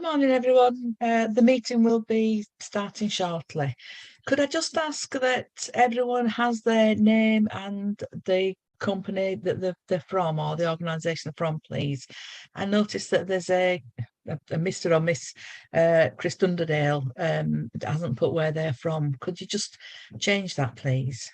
Good morning, everyone. The meeting will be starting shortly. Could I just ask that everyone has their name and the company that they're from or the organisation they're from, please? I noticed that there's a Mr. or Miss Chris Dunderdale that hasn't put where they're from. Could you just change that, please?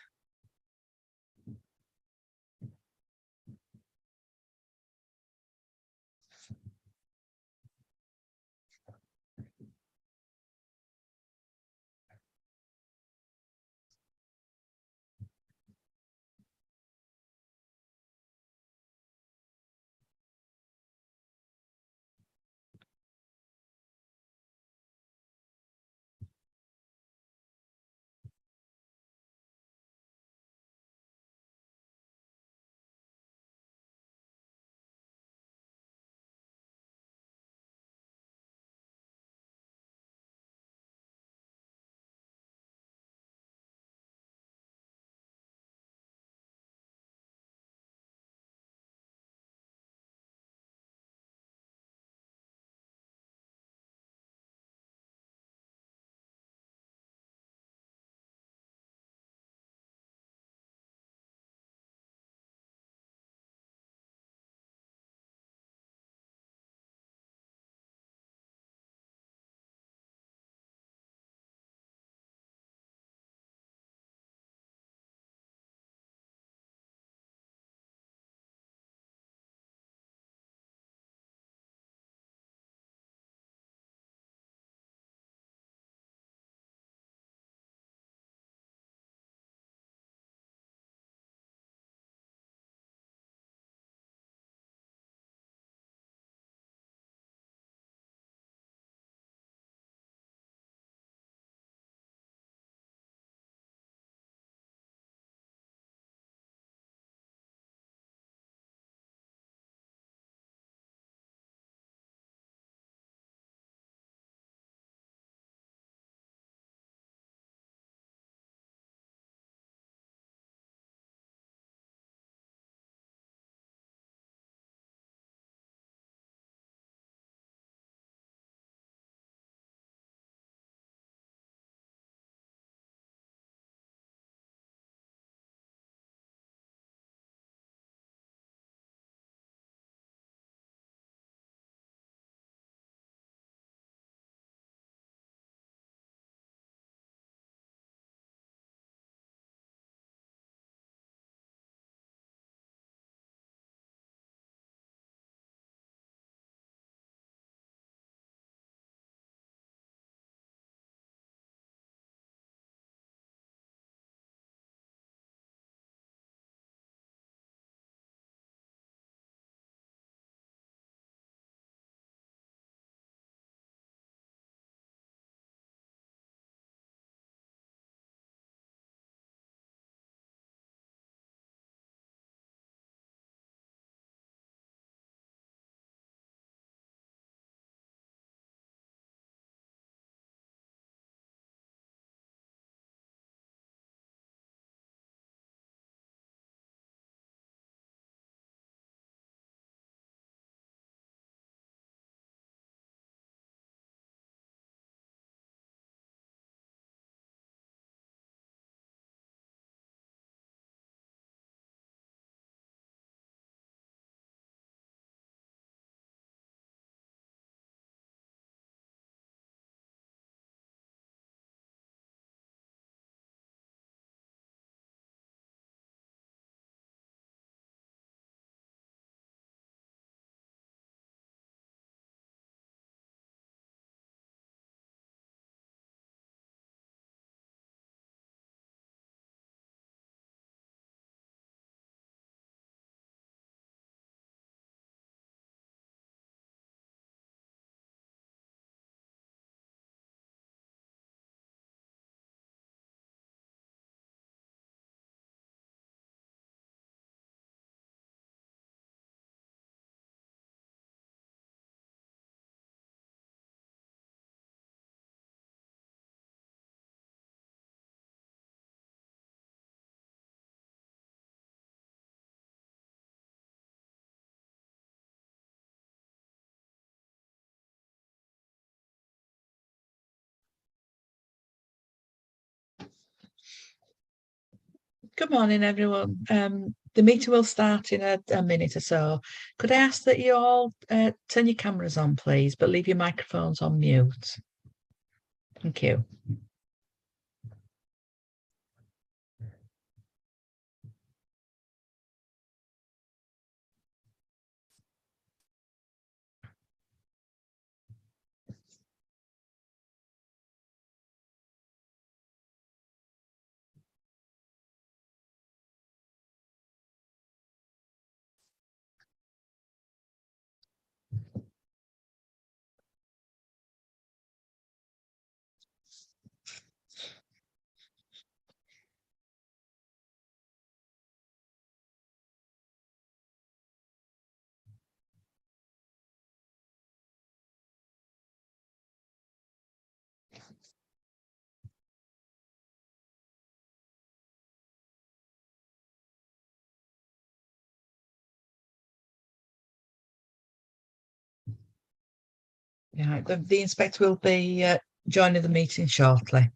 Good morning, everyone. The meeting will start in a minute or so. Could I ask that you all turn your cameras on, please, but leave your microphones on mute? Thank you. Yeah, the inspector will be joining the meeting shortly.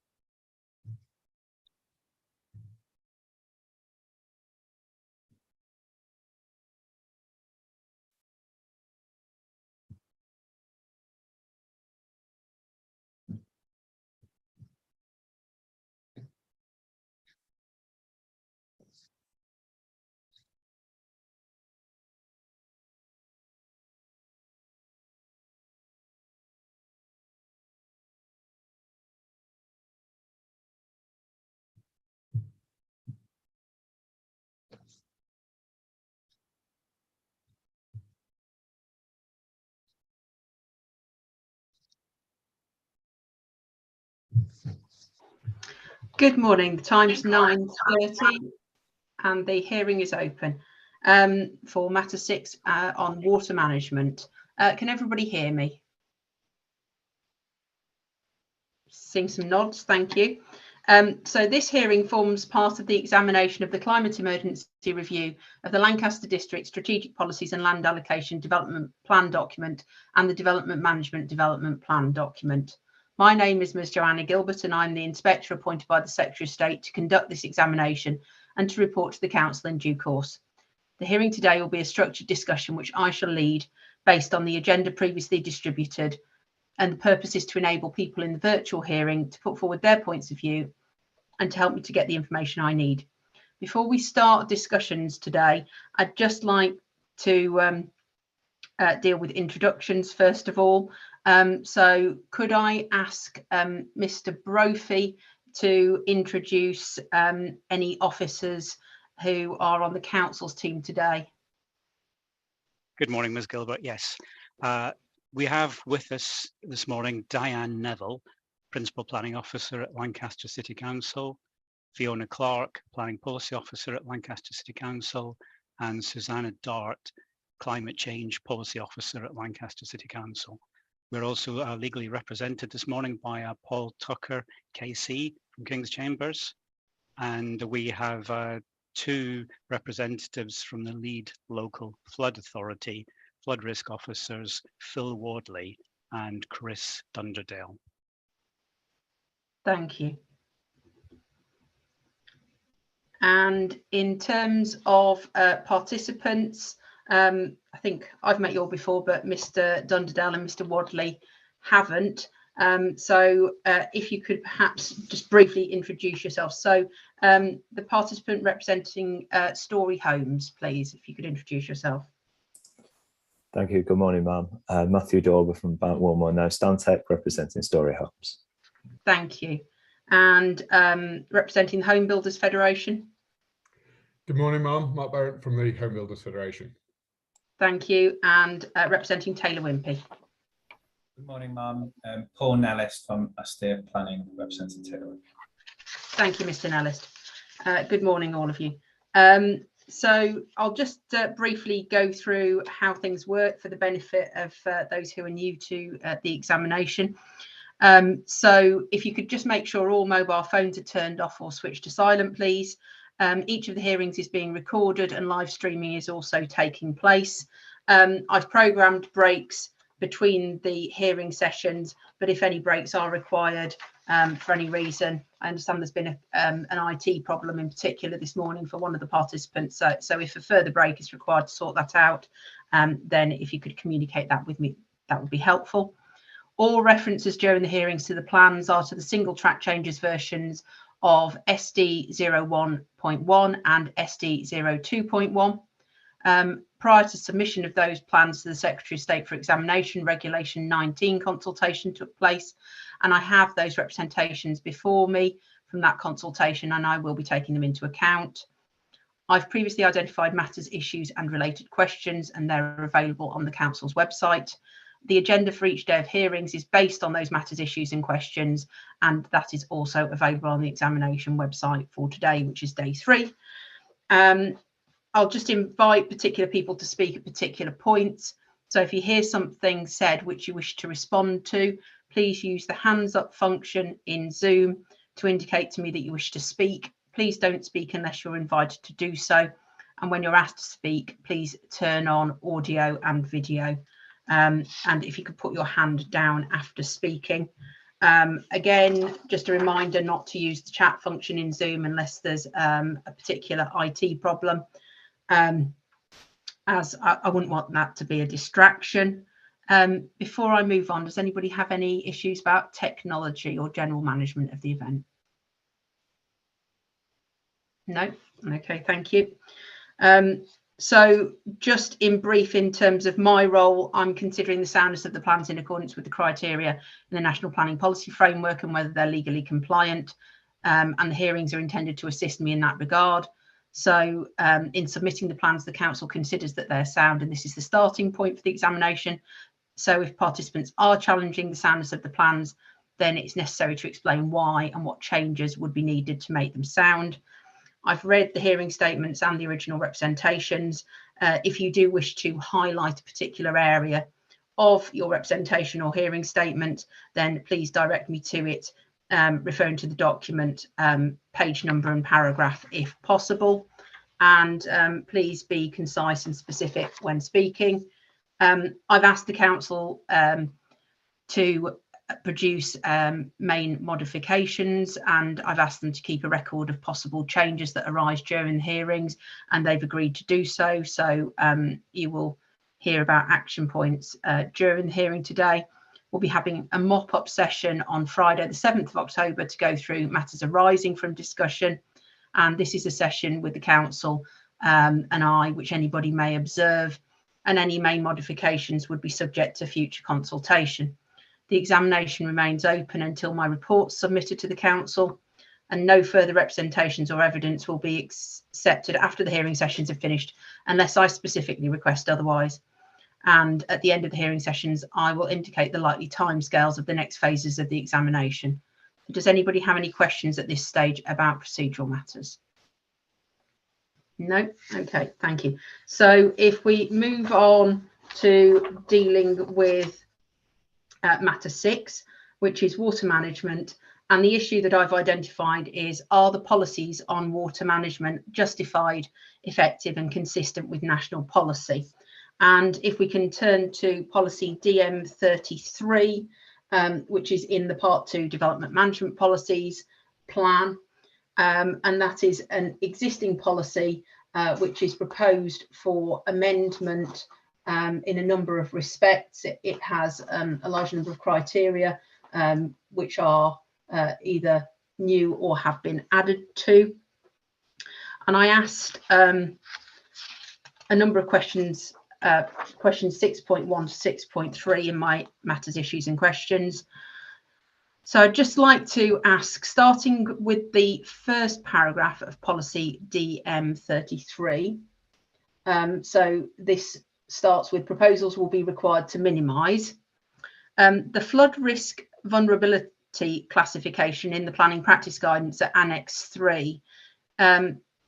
Good morning. The time's 9:30 and the hearing is open for matter 6 on water management. Can everybody hear me? Seeing some nods, thank you. So this hearing forms part of the examination of the climate emergency review of the Lancaster District Strategic Policies and Land Allocation Development Plan document and the Development Management Development Plan document. My name is Ms. Joanna Gilbert and I'm the inspector appointed by the Secretary of State to conduct this examination and to report to the Council in due course. The hearing today will be a structured discussion which I shall lead based on the agenda previously distributed, and the purpose is to enable people in the virtual hearing to put forward their points of view and to help me to get the information I need. Before we start discussions today, I'd just like to deal with introductions first of all. So could I ask Mr. Brophy to introduce any officers who are on the council's team today? Good morning, Ms. Gilbert. Yes, we have with us this morning Diane Neville, Principal Planning Officer at Lancaster City Council, Fiona Clark, Planning Policy Officer at Lancaster City Council, and Susanna Dart, Climate Change Policy Officer at Lancaster City Council. We're also legally represented this morning by Paul Tucker, KC from King's Chambers, and we have 2 representatives from the lead local flood authority, flood risk officers Phil Wardley and Chris Dunderdale. Thank you. And in terms of participants, I think I've met you all before, but Mr. Dunderdale and Mr. Wardley haven't. So if you could perhaps just briefly introduce yourself. So the participant representing Story Homes, please, if you could introduce yourself. Thank you. Good morning, ma'am. Matthew Dorber from Bantwilmore, now Stantec, representing Story Homes. Thank you. And representing the Home Builders Federation. Good morning, ma'am. Mark Barrett from the Home Builders Federation. Thank you. And representing Taylor Wimpey. Good morning, ma'am. Paul Nellist from Astir Planning, representing Taylor. Thank you, Mr. Nellist. Good morning, all of you. So I'll just briefly go through how things work for the benefit of those who are new to the examination. So if you could just make sure all mobile phones are turned off or switched to silent, please. Each of the hearings is being recorded and live streaming is also taking place. I've programmed breaks between the hearing sessions, but if any breaks are required for any reason, I understand there's been an IT problem in particular this morning for one of the participants. So if a further break is required to sort that out, then if you could communicate that with me, that would be helpful. All references during the hearings to the plans are to the single track changes versions of SD 01.1 and SD 02.1. Prior to submission of those plans to the Secretary of State for examination, Regulation 19 consultation took place, and I have those representations before me from that consultation, and I will be taking them into account. I've previously identified matters, issues and related questions, and they're available on the Council's website. The agenda for each day of hearings is based on those matters, issues and questions, and that is also available on the examination website for today, which is day 3. I'll just invite particular people to speak at particular points. So if you hear something said which you wish to respond to, please use the hands up function in Zoom to indicate to me that you wish to speak. Please don't speak unless you're invited to do so. And when you're asked to speak, please turn on audio and video. And if you could put your hand down after speaking. Again, just a reminder not to use the chat function in Zoom unless there's a particular IT problem, as I wouldn't want that to be a distraction. Before I move on, does anybody have any issues about technology or general management of the event? No? Okay, thank you. So just in brief, in terms of my role, I'm considering the soundness of the plans in accordance with the criteria in the National Planning Policy Framework and whether they're legally compliant, and the hearings are intended to assist me in that regard. So in submitting the plans, the Council considers that they're sound, and this is the starting point for the examination. So if participants are challenging the soundness of the plans, then it's necessary to explain why and what changes would be needed to make them sound. I've read the hearing statements and the original representations. If you do wish to highlight a particular area of your representation or hearing statement, then please direct me to it, referring to the document, page number and paragraph if possible. And please be concise and specific when speaking. I've asked the Council to produce main modifications, and I've asked them to keep a record of possible changes that arise during the hearings, and they've agreed to do so. So you will hear about action points during the hearing today. We'll be having a mop-up session on Friday the 7th of October to go through matters arising from discussion, and this is a session with the Council and I, which anybody may observe, and any main modifications would be subject to future consultation. The examination remains open until my report's submitted to the Council, and no further representations or evidence will be accepted after the hearing sessions are finished unless I specifically request otherwise. And at the end of the hearing sessions, I will indicate the likely timescales of the next phases of the examination. Does anybody have any questions at this stage about procedural matters? No? Okay, thank you. So if we move on to dealing with matter 6, which is water management, and the issue that I've identified is, are the policies on water management justified, effective and consistent with national policy? And if we can turn to policy DM33, which is in the Part 2 Development Management Policies plan, and that is an existing policy which is proposed for amendment in a number of respects. It has a large number of criteria which are either new or have been added to. And I asked a number of questions, questions 6.1 to 6.3 in my matters, issues and questions. So I'd just like to ask, starting with the first paragraph of policy DM33. So this starts with proposals will be required to minimise. The flood risk vulnerability classification in the planning practice guidance at Annex 3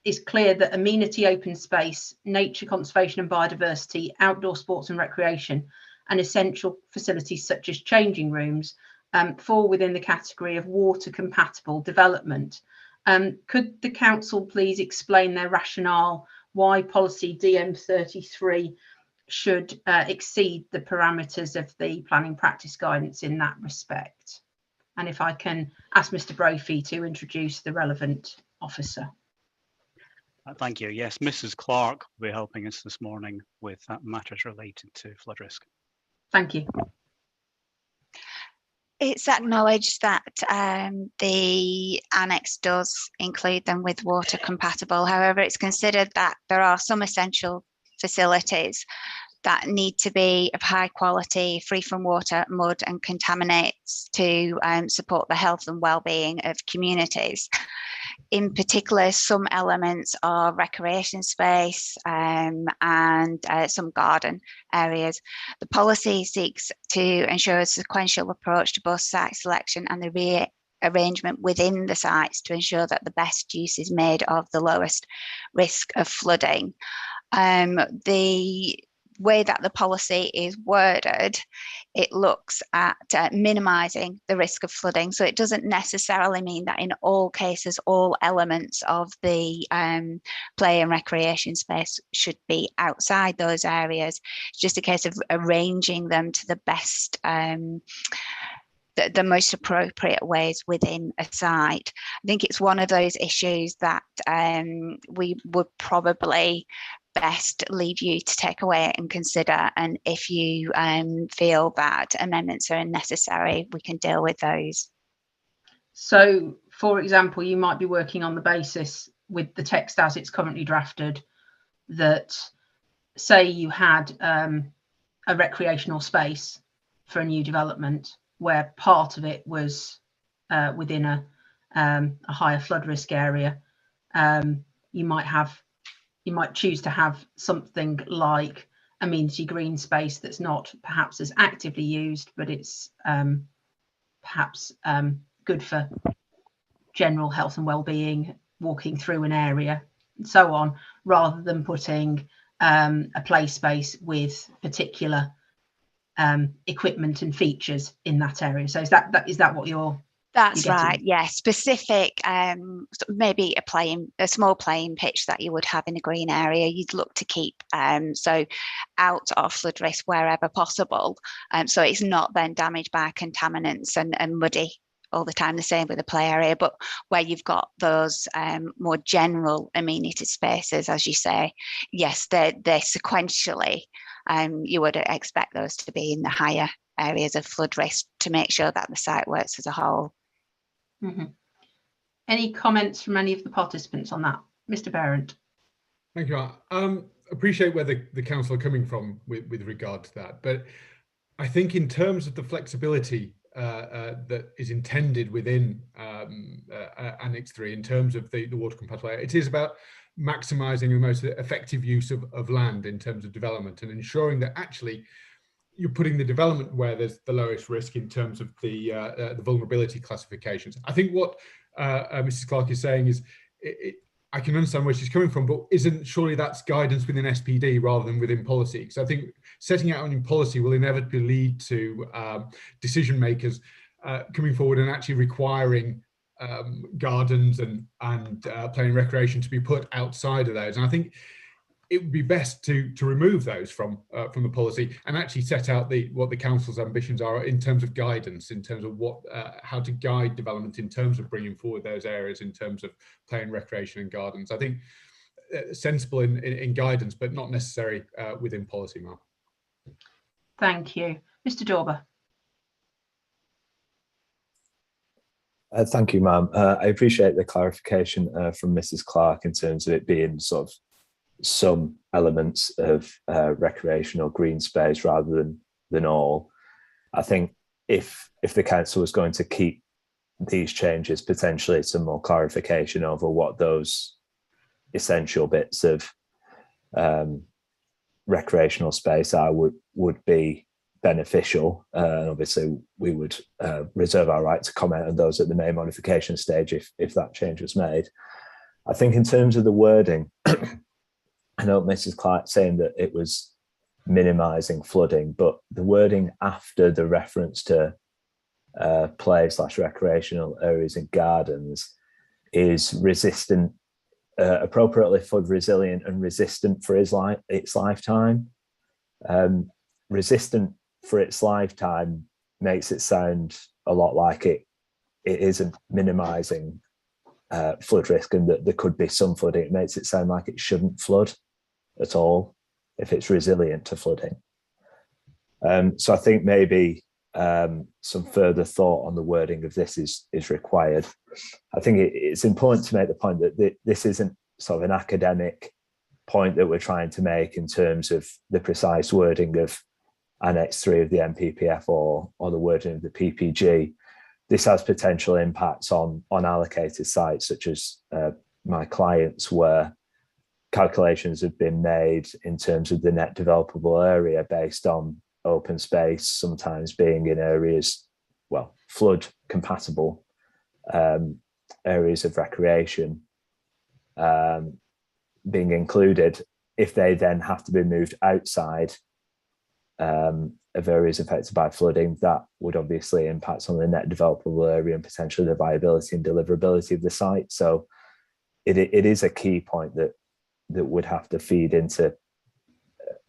is clear that amenity, open space, nature conservation and biodiversity, outdoor sports and recreation, and essential facilities such as changing rooms fall within the category of water compatible development. Could the Council please explain their rationale why policy DM33 should exceed the parameters of the planning practice guidance in that respect. And if I can ask Mr. Brophy to introduce the relevant officer. Thank you. Yes, Mrs. Clark will be helping us this morning with matters related to flood risk. Thank you. It's acknowledged that the annex does include them with water compatible. However, it's considered that there are some essential facilities that need to be of high quality, free from water, mud and contaminates to support the health and well-being of communities. In particular, some elements are recreation space and some garden areas. The policy seeks to ensure a sequential approach to both site selection and the rearrangement within the sites to ensure that the best use is made of the lowest risk of flooding. The way that the policy is worded, it looks at minimising the risk of flooding. So it doesn't necessarily mean that in all cases, all elements of the play and recreation space should be outside those areas. It's just a case of arranging them to the best, the most appropriate ways within a site. I think it's one of those issues that we would probably best leave you to take away and consider, and if you feel that amendments are necessary, we can deal with those. So, for example, you might be working on the basis with the text as it's currently drafted that, say you had a recreational space for a new development where part of it was within a higher flood risk area. You might choose to have something like amenity green space that's not perhaps as actively used, but it's perhaps good for general health and well-being, walking through an area and so on, rather than putting a play space with particular equipment and features in that area. So is that what you're That's right, yeah. Specific, maybe a small playing pitch that you would have in a green area, you'd look to keep so out of flood risk wherever possible. So it's not then damaged by contaminants and muddy all the time, the same with the play area, but where you've got those more general amenity spaces, as you say, yes, they're sequentially, you would expect those to be in the higher areas of flood risk to make sure that the site works as a whole. Mm-hmm. Any comments from any of the participants on that? Mr. Parent. Thank you. Appreciate where the council are coming from with regard to that, but I think in terms of the flexibility that is intended within Annex 3 in terms of the water compatible area, it is about maximising the most effective use of land in terms of development and ensuring that actually you're putting the development where there's the lowest risk in terms of the vulnerability classifications. I think what Mrs. Clark is saying is, I can understand where she's coming from, but surely that's guidance within SPD rather than within policy? Because I think setting out in policy will inevitably lead to decision makers coming forward and actually requiring gardens and play and recreation to be put outside of those. And I think it would be best to remove those from the policy and actually set out what the council's ambitions are in terms of guidance, in terms of how to guide development in terms of bringing forward those areas in terms of play and recreation and gardens. I think sensible in guidance, but not necessary within policy, Mark. Thank you. Mr. Dauber. Thank you, ma'am. I appreciate the clarification from Mrs. Clark in terms of it being sort of some elements of recreational green space rather than all. I think if the council was going to keep these changes, potentially some more clarification over what those essential bits of recreational space are would be beneficial. And obviously we would reserve our right to comment on those at the main modification stage if that change was made. I think in terms of the wording, I know Mrs. Clark saying that it was minimising flooding, but the wording after the reference to play/recreational areas and gardens is resistant, appropriately flood resilient and resistant for its lifetime. Resistant for its lifetime makes it sound a lot like it isn't minimising flood risk, and that there could be some flooding. It makes it sound like it shouldn't flood at all if it's resilient to flooding. So I think maybe some further thought on the wording of this is required. I think it's important to make the point that this isn't sort of an academic point that we're trying to make in terms of the precise wording of Annex 3 of the NPPF or the wording of the PPG. This has potential impacts on allocated sites, such as my clients, where calculations have been made in terms of the net developable area based on open space, sometimes being in areas, well, flood compatible areas of recreation being included. If they then have to be moved outside of areas affected by flooding, that would obviously impact on the net developable area and potentially the viability and deliverability of the site. So it is a key point that would have to feed into,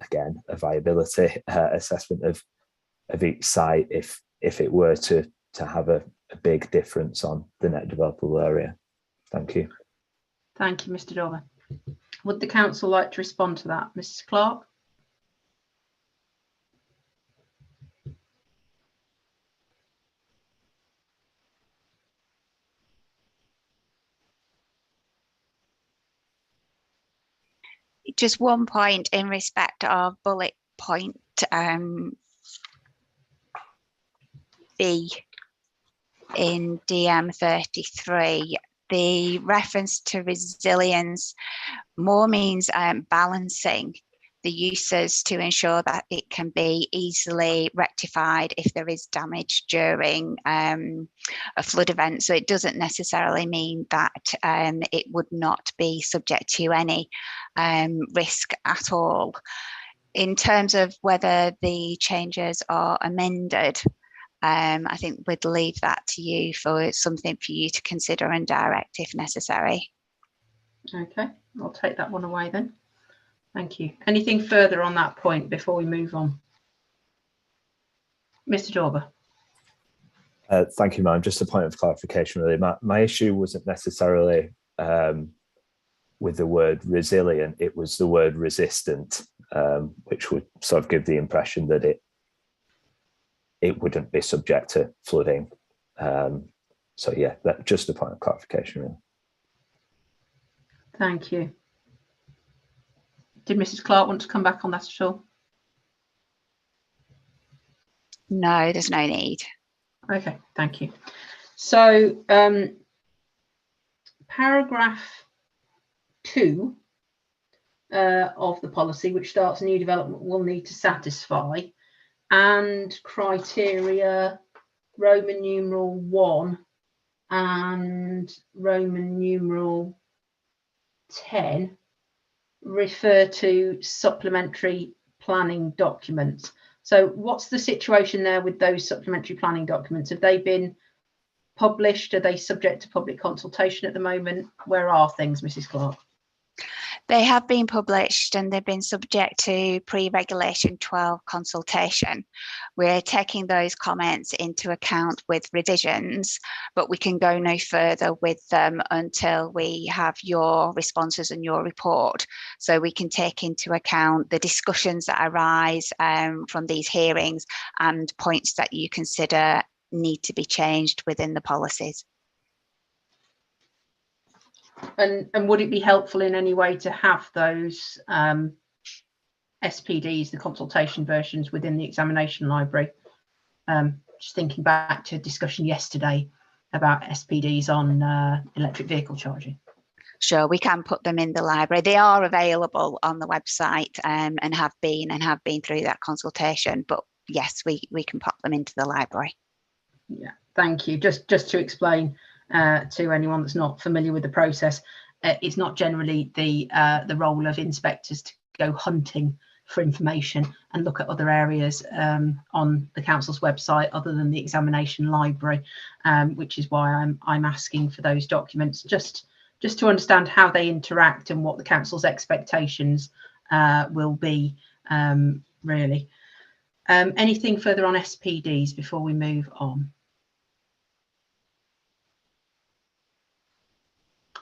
again, a viability assessment of each site if it were to have a big difference on the net developable area. Thank you. Thank you, Mr. Dover. Would the council like to respond to that? Mrs. Clark? Just one point in respect of bullet point B in DM 33. The reference to resilience more means balancing the uses to ensure that it can be easily rectified if there is damage during a flood event. So it doesn't necessarily mean that it would not be subject to any risk at all. In terms of whether the changes are amended, I think we'd leave that to you for something for you to consider and direct if necessary. Okay, I'll take that one away then. Thank you. Anything further on that point before we move on? Mr. Dorber. Thank you, ma'am. Just a point of clarification, really. My issue wasn't necessarily with the word resilient, it was the word resistant, which would sort of give the impression that it wouldn't be subject to flooding. So yeah, that just a point of clarification, really. Thank you. Did Mrs. Clark want to come back on that at all? No, there's no need. Okay, thank you. So paragraph 2 of the policy, which starts new development will need to satisfy, and criteria Roman numeral 1 and Roman numeral 10 refer to supplementary planning documents. So what's the situation there with those supplementary planning documents? Have they been published? Are they subject to public consultation at the moment? Where are things, Mrs. Clark? They have been published and they've been subject to pre-regulation 12 consultation. We're taking those comments into account with revisions, but we can go no further with them until we have your responses and your report. So we can take into account the discussions that arise from these hearings and points that you consider need to be changed within the policies. And would it be helpful in any way to have those SPDs, the consultation versions, within the examination library? Just thinking back to a discussion yesterday about SPDs on electric vehicle charging. Sure, we can put them in the library. They are available on the website and have been through that consultation. But yes, we can pop them into the library. Yeah, thank you. Just to explain to anyone that's not familiar with the process, it's not generally the role of inspectors to go hunting for information and look at other areas on the council's website other than the examination library, which is why I'm asking for those documents, just to understand how they interact and what the council's expectations will be really. Anything further on SPDs before we move on?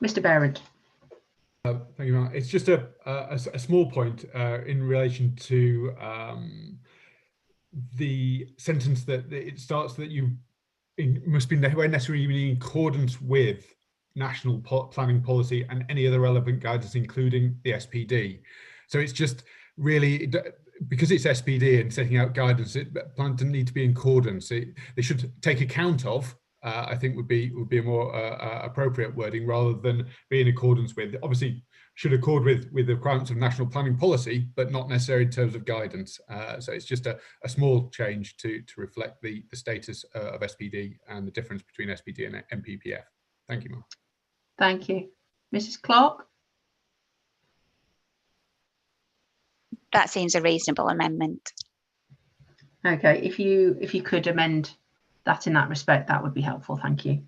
Mr. Behrend. Thank you, Mark. It's just a small point in relation to the sentence that it starts that you must be where necessary in accordance with national planning policy and any other relevant guidance, including the SPD. So it's just really, because it's SPD and setting out guidance, plan doesn't need to be in accordance. They should take account of, I think would be a more appropriate wording, rather than be in accordance with. Obviously should accord with the requirements of national planning policy, but not necessarily in terms of guidance. So it's just a small change to reflect the status of SPD and the difference between SPD and MPPF. Thank you, Mark. Thank you. Mrs. Clark? That seems a reasonable amendment. Okay, if you could amend that in that respect, that would be helpful. Thank you.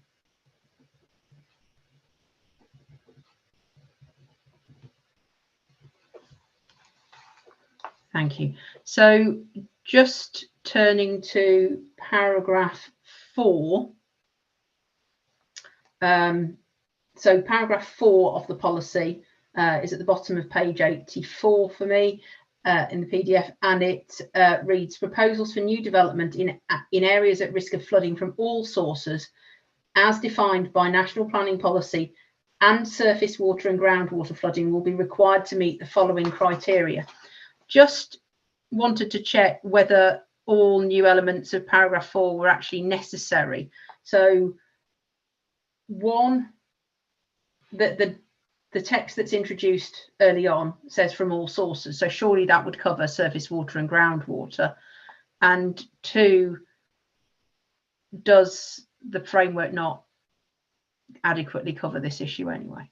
Thank you. So just turning to paragraph 4. So paragraph 4 of the policy is at the bottom of page 84 for me in the PDF, and it reads: proposals for new development in areas at risk of flooding from all sources as defined by national planning policy and surface water and groundwater flooding will be required to meet the following criteria. Just wanted to check whether all new elements of paragraph 4 were actually necessary. So one, the text that's introduced early on says from all sources, so surely that would cover surface water and groundwater. And 2, does the framework not adequately cover this issue anyway?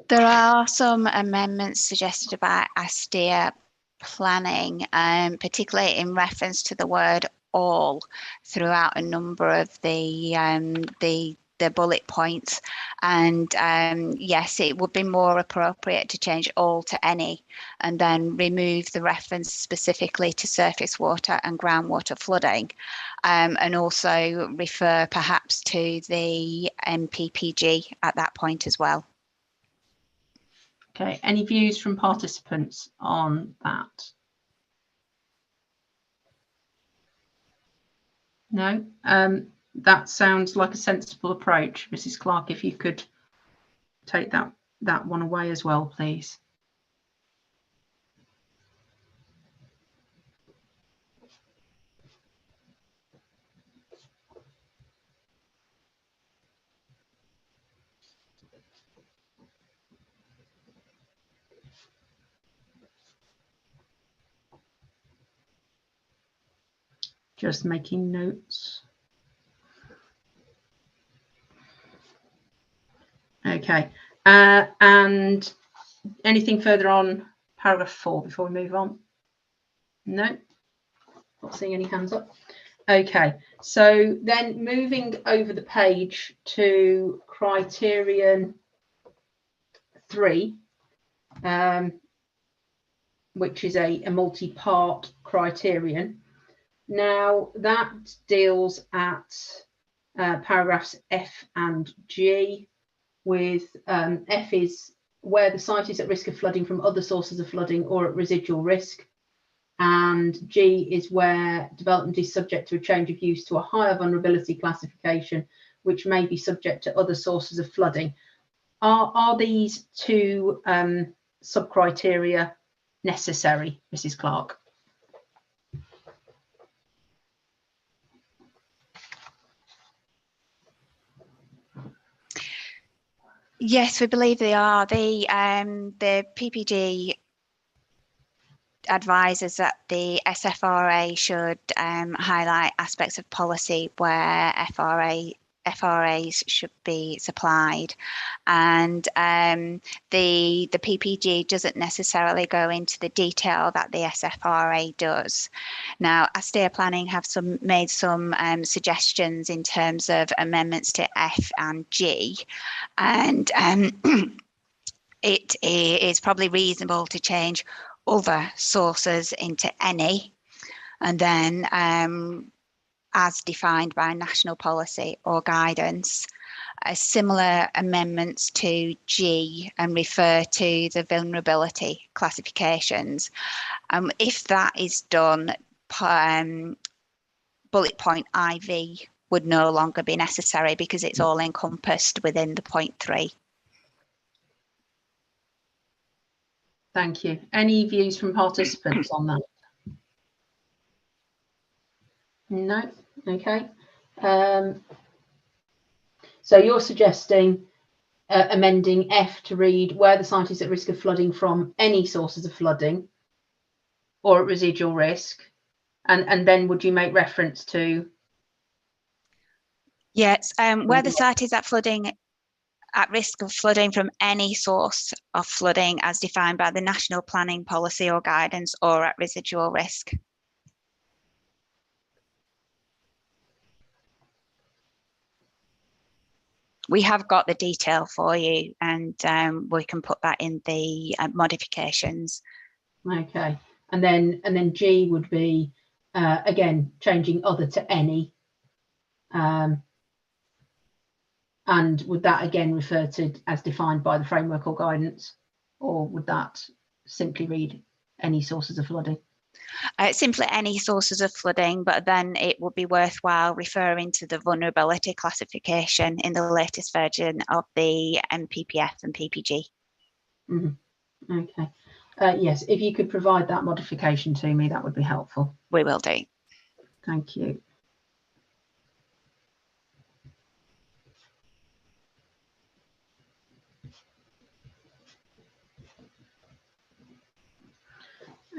There are some amendments suggested by ASTEA planning, particularly in reference to the word all throughout a number of the bullet points. And yes, it would be more appropriate to change all to any and then remove the reference specifically to surface water and groundwater flooding, and also refer perhaps to the MPPG at that point as well. Okay, any views from participants on that? No, that sounds like a sensible approach. Mrs. Clark, if you could take that one away as well, please. Just making notes. Okay, and anything further on paragraph 4 before we move on? No, not seeing any hands up. Okay, so then moving over the page to criterion 3, which is a multi-part criterion. Now that deals at paragraphs F and G, with F is where the site is at risk of flooding from other sources of flooding or at residual risk, and G is where development is subject to a change of use to a higher vulnerability classification, which may be subject to other sources of flooding. Are these two sub-criteria necessary, Mrs. Clark? Yes, we believe they are. The PPG advises that the SFRA should highlight aspects of policy where FRAs should be supplied, and the PPG doesn't necessarily go into the detail that the SFRA does. Now, ASTEA planning have made some suggestions in terms of amendments to F and G, and it is probably reasonable to change other sources into any, and then as defined by national policy or guidance. Similar amendments to G and refer to the vulnerability classifications. If that is done, bullet point IV would no longer be necessary because it's all encompassed within the point 3. Thank you. Any views from participants on that? No. Okay. So you're suggesting amending F to read where the site is at risk of flooding from any sources of flooding or at residual risk, and then would you make reference to? Yes, where the site is at risk of flooding from any source of flooding as defined by the national planning policy or guidance or at residual risk. We have got the detail for you, and we can put that in the modifications. Okay, and then G would be again changing other to any, and would that again refer to as defined by the framework or guidance, or would that simply read any sources of flooding? Simply any sources of flooding, but then it would be worthwhile referring to the vulnerability classification in the latest version of the MPPF and PPG. Mm-hmm. Okay. Yes, if you could provide that modification to me, that would be helpful. We will do. Thank you.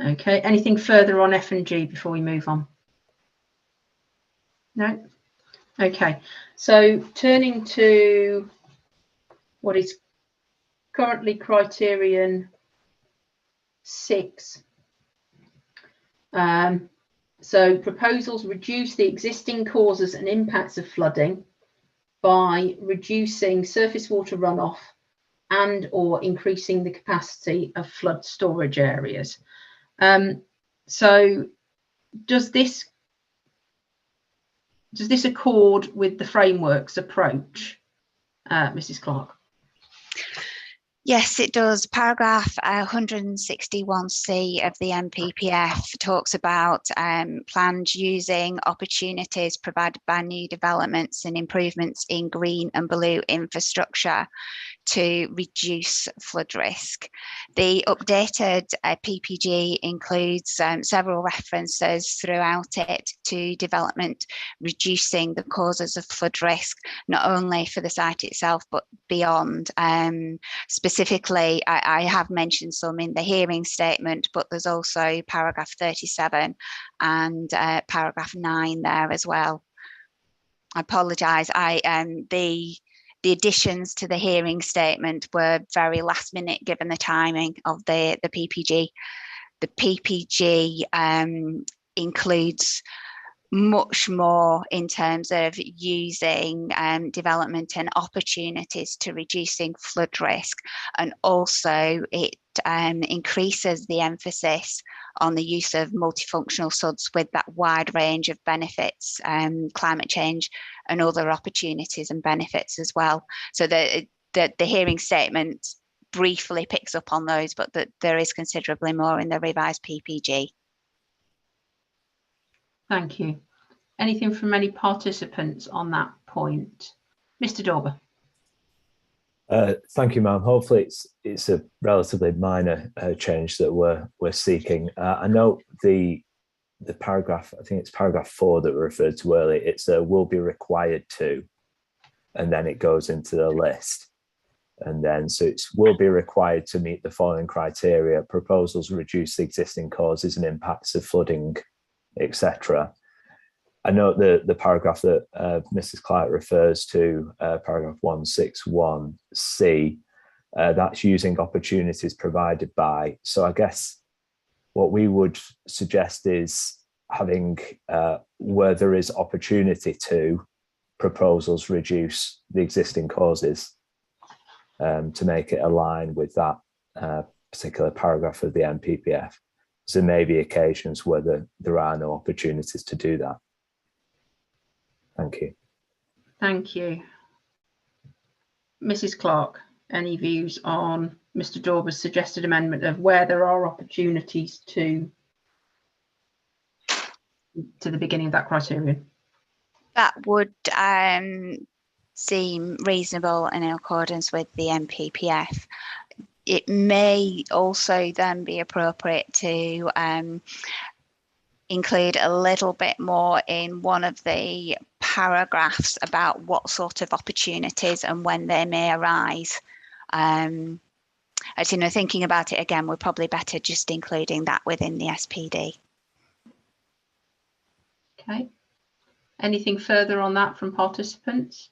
Okay, anything further on F and G before we move on? No? Okay, so turning to what is currently criterion 6. So proposals reduce the existing causes and impacts of flooding by reducing surface water runoff and or increasing the capacity of flood storage areas. So does this accord with the framework's approach, Mrs. Clark? Yes, it does. Paragraph 161C of the MPPF talks about plans using opportunities provided by new developments and improvements in green and blue infrastructure to reduce flood risk. The updated PPG includes several references throughout it to development reducing the causes of flood risk, not only for the site itself, but beyond. Specifically, I have mentioned some in the hearing statement, but there's also paragraph 37 and paragraph 9 there as well. I apologise. The additions to the hearing statement were very last minute given the timing of the PPG. The PPG includes much more in terms of using development and opportunities to reducing flood risk, and also it increases the emphasis on the use of multifunctional SUDs with that wide range of benefits, climate change and other opportunities and benefits as well. So the hearing statement briefly picks up on those, but that there is considerably more in the revised PPG. Thank you. Anything from any participants on that point? Mr. Dauber. Thank you, ma'am. Hopefully it's a relatively minor change that we're seeking. I know the paragraph, I think it's paragraph 4 that we referred to earlier, it's will be required to, and then it goes into the list. And then, so it's will be required to meet the following criteria: proposals reduce the existing causes and impacts of flooding, etc. I note the paragraph that Mrs. Clark refers to, paragraph 161C, that's using opportunities provided by. So I guess what we would suggest is having where there is opportunity to, proposals reduce the existing causes. to make it align with that particular paragraph of the NPPF. So there may be occasions where there are no opportunities to do that. Thank you. Thank you. Mrs. Clark, any views on Mr. Dorber's suggested amendment of where there are opportunities to the beginning of that criterion? That would seem reasonable and in accordance with the NPPF. It may also then be appropriate to include a little bit more in one of the paragraphs about what sort of opportunities and when they may arise. As you know, thinking about it again, we're probably better just including that within the SPD. Okay. Anything further on that from participants?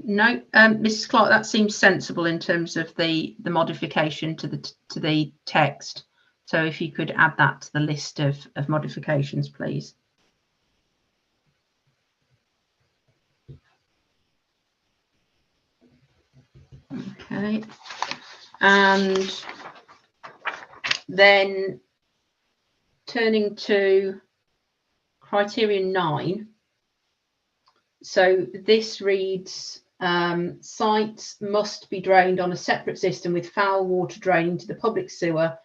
No, Mrs. Clark, that seems sensible in terms of the modification to the text. So if you could add that to the list of modifications, please. Okay, and then turning to criterion 9. So this reads, sites must be drained on a separate system with foul water draining to the public sewer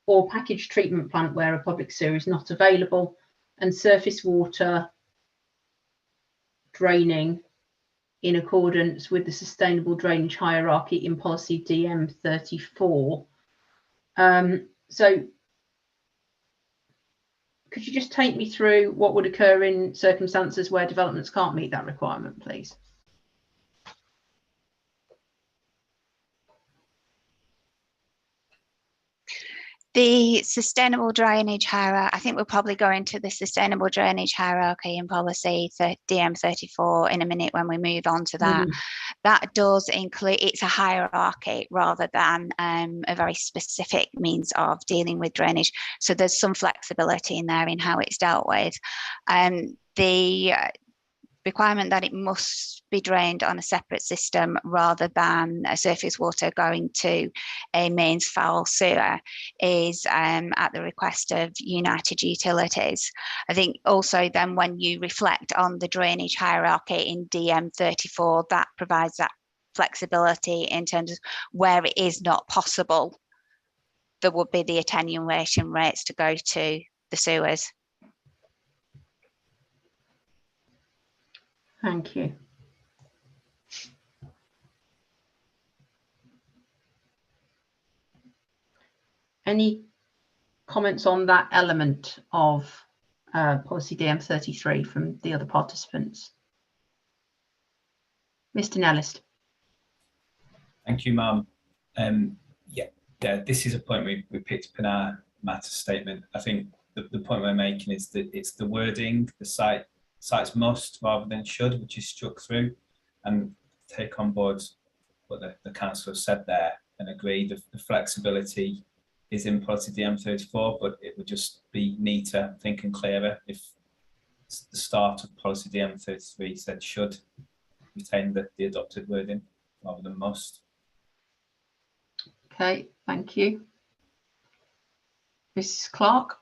or packaged treatment plant where a public sewer is not available, and surface water draining in accordance with the sustainable drainage hierarchy in policy DM34. So could you just take me through what would occur in circumstances where developments can't meet that requirement, please? The sustainable drainage hierarchy, I think we'll probably go into the sustainable drainage hierarchy in policy DM34 in a minute when we move on to that. That does include, it's a hierarchy rather than a very specific means of dealing with drainage. So there's some flexibility in there in how it's dealt with. The requirement that it must be drained on a separate system rather than a surface water going to a mains foul sewer is at the request of United Utilities. I think also then when you reflect on the drainage hierarchy in DM34, that provides that flexibility in terms of where it is not possible, there would be the attenuation rates to go to the sewers. Thank you. Any comments on that element of policy DM33 from the other participants? Mr. Nellist. Thank you, ma'am. Yeah, this is a point we picked up in our matter statement. I think the point we're making is that it's the wording, the sites must rather than should, which is struck through, and take on board what the council has said there and agree that the flexibility is in policy DM34, but it would just be neater, I think, and clearer if the start of policy DM33 said should retain the adopted wording rather than must. Okay, thank you. Mrs. Clark.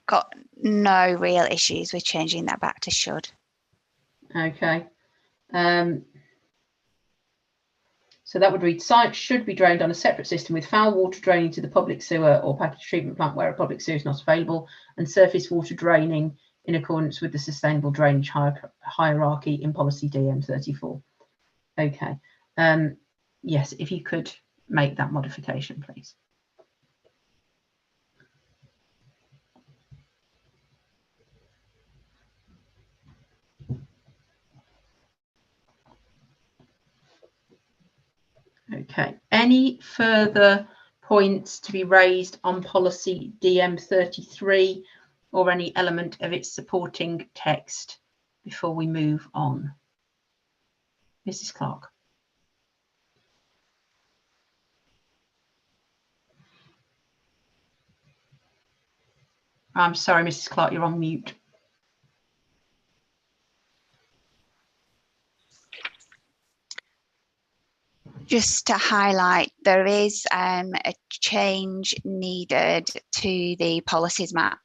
Got no real issues with changing that back to should. Okay. So that would read, sites should be drained on a separate system with foul water draining to the public sewer or packaged treatment plant where a public sewer is not available, and surface water draining in accordance with the sustainable drainage hierarchy in policy DM34. Okay. Yes, if you could make that modification, please. Okay, any further points to be raised on policy DM33 or any element of its supporting text before we move on? Mrs. Clark. I'm sorry, Mrs. Clark, you're on mute. Just to highlight, there is a change needed to the policies map.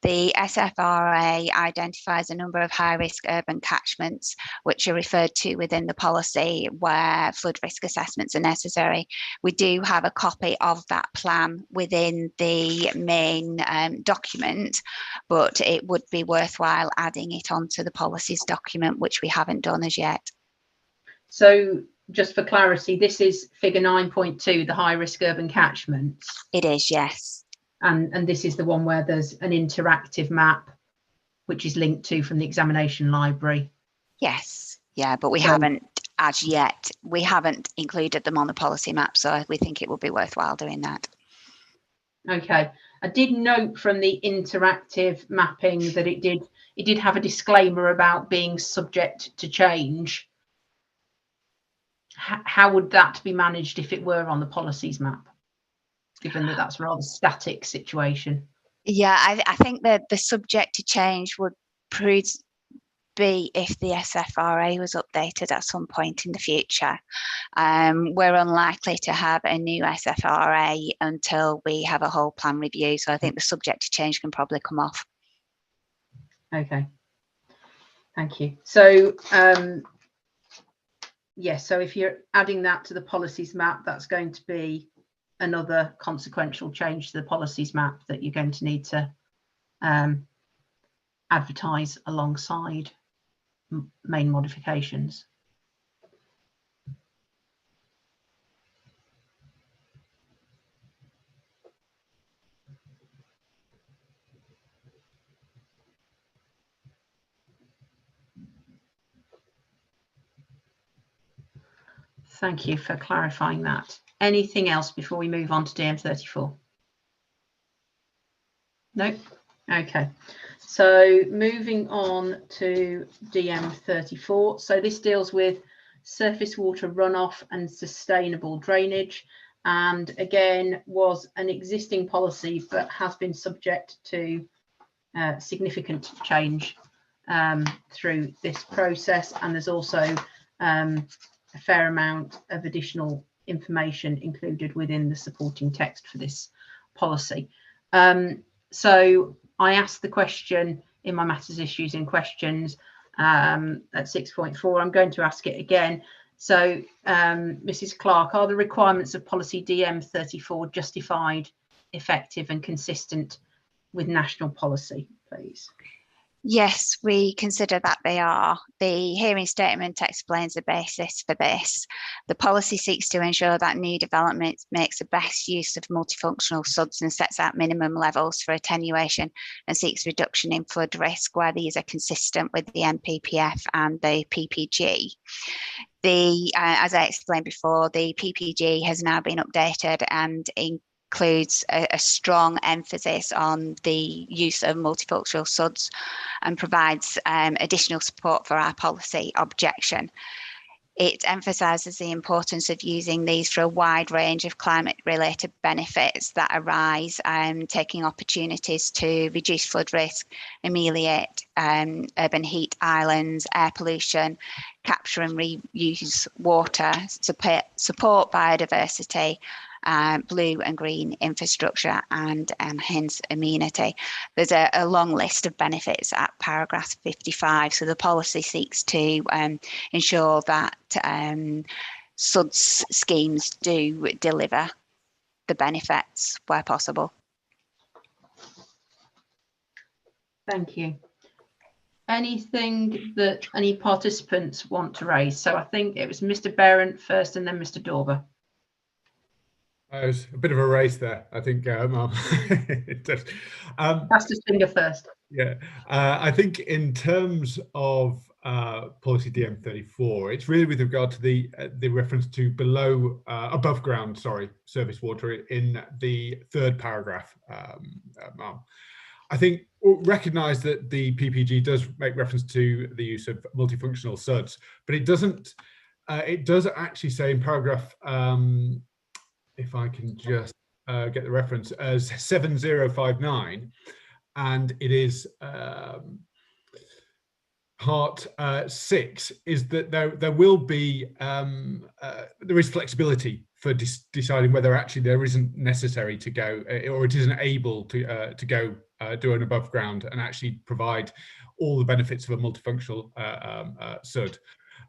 The SFRA identifies a number of high-risk urban catchments which are referred to within the policy where flood risk assessments are necessary. We do have a copy of that plan within the main document, but it would be worthwhile adding it onto the policies document, which we haven't done as yet. So just for clarity, this is figure 9.2, the high risk urban catchments. It is, yes. And this is the one where there's an interactive map, which is linked to from the examination library. Yes, yeah, but we haven't as yet. We haven't included them on the policy map, so we think it would be worthwhile doing that. Okay, I did note from the interactive mapping that it did have a disclaimer about being subject to change. How would that be managed if it were on the policies map, given that that's a rather static situation? Yeah, I think that the subject to change would be if the SFRA was updated at some point in the future. We're unlikely to have a new SFRA until we have a whole plan review, so I think the subject to change can probably come off. Okay, thank you. So yes, so if you're adding that to the policies map, that's going to be another consequential change to the policies map that you're going to need to advertise alongside main modifications. Thank you for clarifying that. Anything else before we move on to DM34? No? Okay. So moving on to DM34. So this deals with surface water runoff and sustainable drainage, and again was an existing policy but has been subject to significant change through this process, and there's also a fair amount of additional information included within the supporting text for this policy. So I asked the question in my matters issues in questions at 6.4. I'm going to ask it again. So Mrs. Clark, are the requirements of policy DM34 justified, effective and consistent with national policy, please? Yes, we consider that they are. The hearing statement explains the basis for this. The policy seeks to ensure that new development makes the best use of multifunctional SUDs and sets out minimum levels for attenuation and seeks reduction in flood risk where these are consistent with the NPPF and the PPG. As I explained before, the PPG has now been updated and includes a strong emphasis on the use of multifunctional SUDs and provides additional support for our policy objection. It emphasises the importance of using these for a wide range of climate-related benefits that arise, taking opportunities to reduce flood risk, ameliorate urban heat islands, air pollution, capture and reuse water, support biodiversity, blue and green infrastructure, and hence amenity. There's a long list of benefits at paragraph 55. So the policy seeks to ensure that SUDS schemes do deliver the benefits where possible. Thank you. Anything that any participants want to raise? So I think it was Mr. Berendt first and then Mr. Dorber. It was a bit of a race there, I think. Fastest finger first. Yeah, I think in terms of policy DM34, it's really with regard to the reference to above ground, surface water in the third paragraph. I think recognise that the PPG does make reference to the use of multifunctional SUDs, but it doesn't. It does actually say in paragraph. If I can just get the reference as 7059, and it is part 6, is that there will be there is flexibility for deciding whether actually there isn't necessary to go or it isn't able to go do an above ground and actually provide all the benefits of a multifunctional SUD.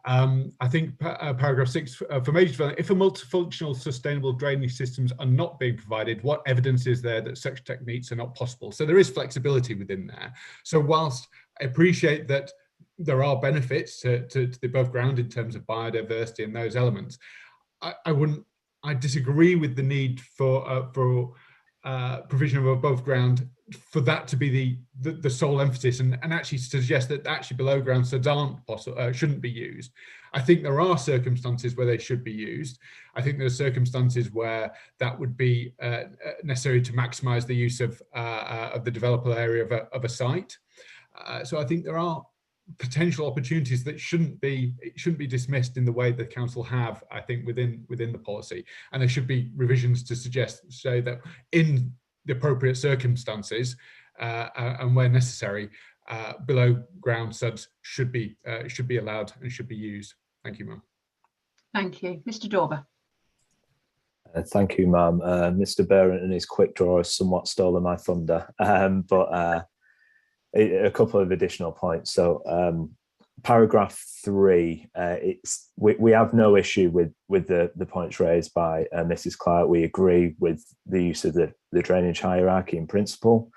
I think paragraph 6 for major development, if a multifunctional sustainable drainage systems are not being provided, what evidence is there that such techniques are not possible? So there is flexibility within there. So whilst I appreciate that there are benefits to the above ground in terms of biodiversity and those elements, I disagree with the need for provision of above ground for that to be the sole emphasis, and actually suggest that actually below ground SUDs aren't possible, shouldn't be used. I think there are circumstances where they should be used. I think there are circumstances where that would be necessary to maximise the use of the developable area of a site. So I think there are potential opportunities that shouldn't be dismissed in the way the council have, I think, within the policy, and there should be revisions to say that in the appropriate circumstances and where necessary, below ground SUDs should be allowed and should be used. Thank you, ma'am. Thank you, Mr. Dorber. Thank you, ma'am. Mr. Behrant and his quick draw has somewhat stolen my thunder, but a couple of additional points. So paragraph 3, we have no issue with the points raised by Mrs. Clark. We agree with the use of the drainage hierarchy in principle,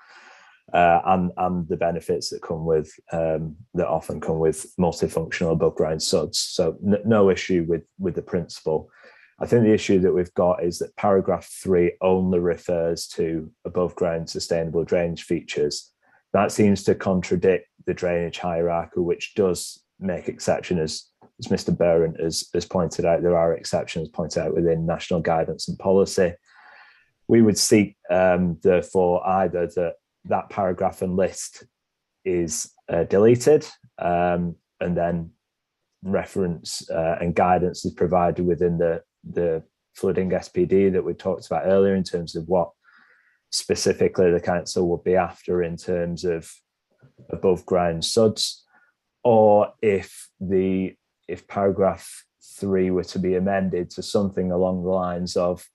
and the benefits that come with that often come with multifunctional above ground SUDs. So no issue with the principle. I think the issue that we've got is that paragraph 3 only refers to above ground sustainable drainage features. That seems to contradict the drainage hierarchy, which does make exception, as Mr. Behrant has pointed out. There are exceptions pointed out within national guidance and policy. We would seek, therefore, either that paragraph and list is deleted, and then reference and guidance is provided within the flooding SPD that we talked about earlier in terms of what specifically the council would be after in terms of above ground SUDs, or if paragraph 3 were to be amended to something along the lines of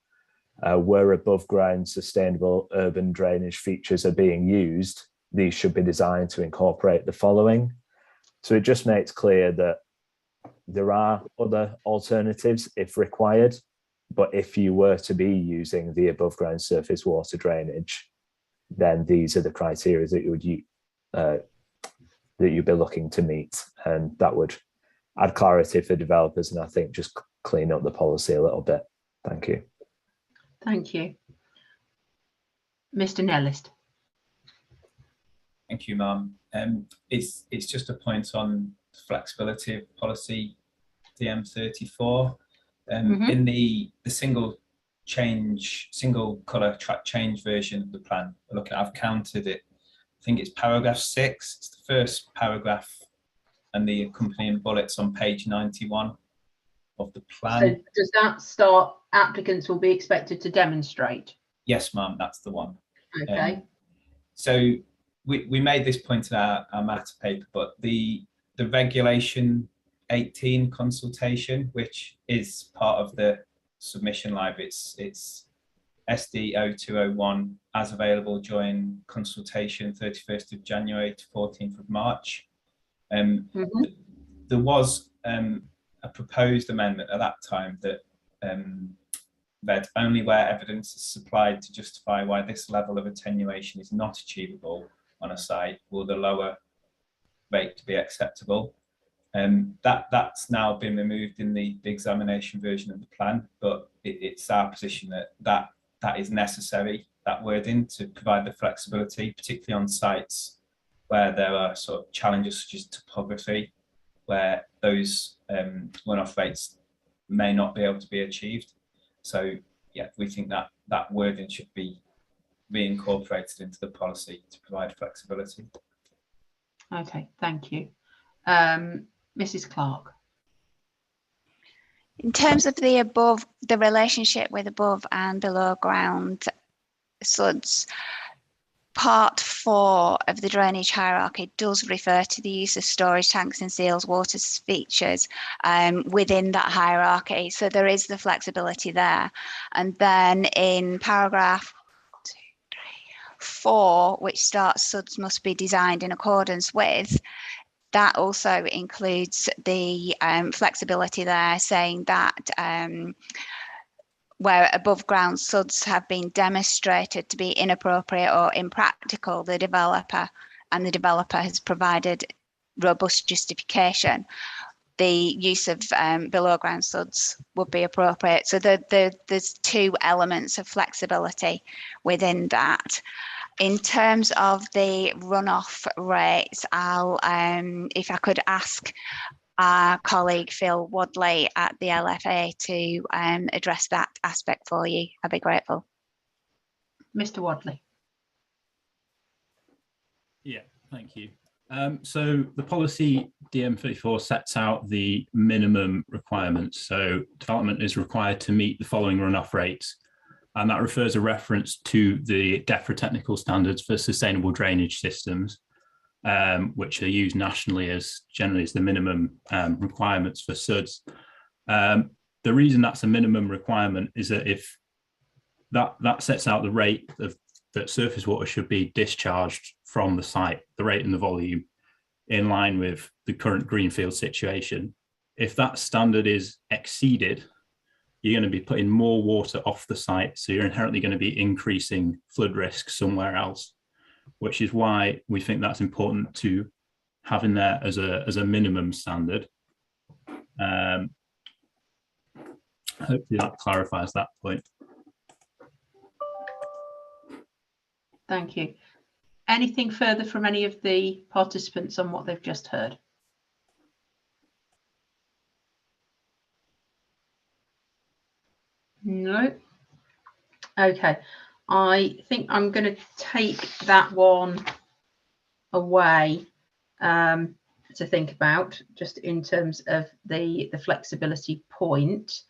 where above ground sustainable urban drainage features are being used, these should be designed to incorporate the following. So it just makes clear that there are other alternatives if required, but if you were to be using the above ground surface water drainage, then these are the criteria that you'd be looking to meet, and that would add clarity for developers, and I think just clean up the policy a little bit. Thank you. Thank you. Mr. Nellist. Thank you, ma'am. It's just a point on flexibility of policy DM34. In the single colour track change version of the plan, I've counted it. I think it's paragraph 6. It's the first paragraph and the accompanying bullets on page 91 of the plan. So does that start applicants will be expected to demonstrate? Yes, ma'am, that's the one. Okay. So we made this point in our matter paper, but the regulation 18 consultation, which is part of the submission library, it's SD 0201 as available during consultation 31st of January to 14th of March. There was a proposed amendment at that time that read only where evidence is supplied to justify why this level of attenuation is not achievable on a site will the lower rate to be acceptable. That's now been removed in the examination version of the plan, but it's our position that is necessary, that wording, to provide the flexibility, particularly on sites where there are sort of challenges such as topography, where those runoff rates may not be able to be achieved. So yeah, we think that wording should be reincorporated into the policy to provide flexibility. Okay, thank you. Mrs. Clark. In terms of the relationship with above and below ground SUDs, part 4 of the drainage hierarchy does refer to the use of storage tanks and seals water features within that hierarchy. So there is the flexibility there. And then in paragraph 4, which starts SUDs must be designed in accordance with, that also includes the flexibility there, saying that where above ground SUDs have been demonstrated to be inappropriate or impractical, the developer has provided robust justification, the use of below ground SUDs would be appropriate. So there's 2 elements of flexibility within that. In terms of the runoff rates, I'll, if I could ask our colleague Phil Wadley at the LFA to address that aspect for you, I'd be grateful. Mr. Wadley. Yeah, thank you. So the policy DM34 sets out the minimum requirements. So development is required to meet the following runoff rates. And that refers a reference to the DEFRA technical standards for sustainable drainage systems, which are used nationally as generally as the minimum requirements for SUDs. The reason that's a minimum requirement is that if that sets out the rate that surface water should be discharged from the site, the rate and the volume, in line with the current greenfield situation. If that standard is exceeded, you're going to be putting more water off the site, so you're inherently going to be increasing flood risk somewhere else, which is why we think that's important to have in there as a minimum standard. Hopefully that clarifies that point. Thank you. Anything further from any of the participants on what they've just heard? No. Okay. I think I'm going to take that one away to think about, just in terms of the flexibility point.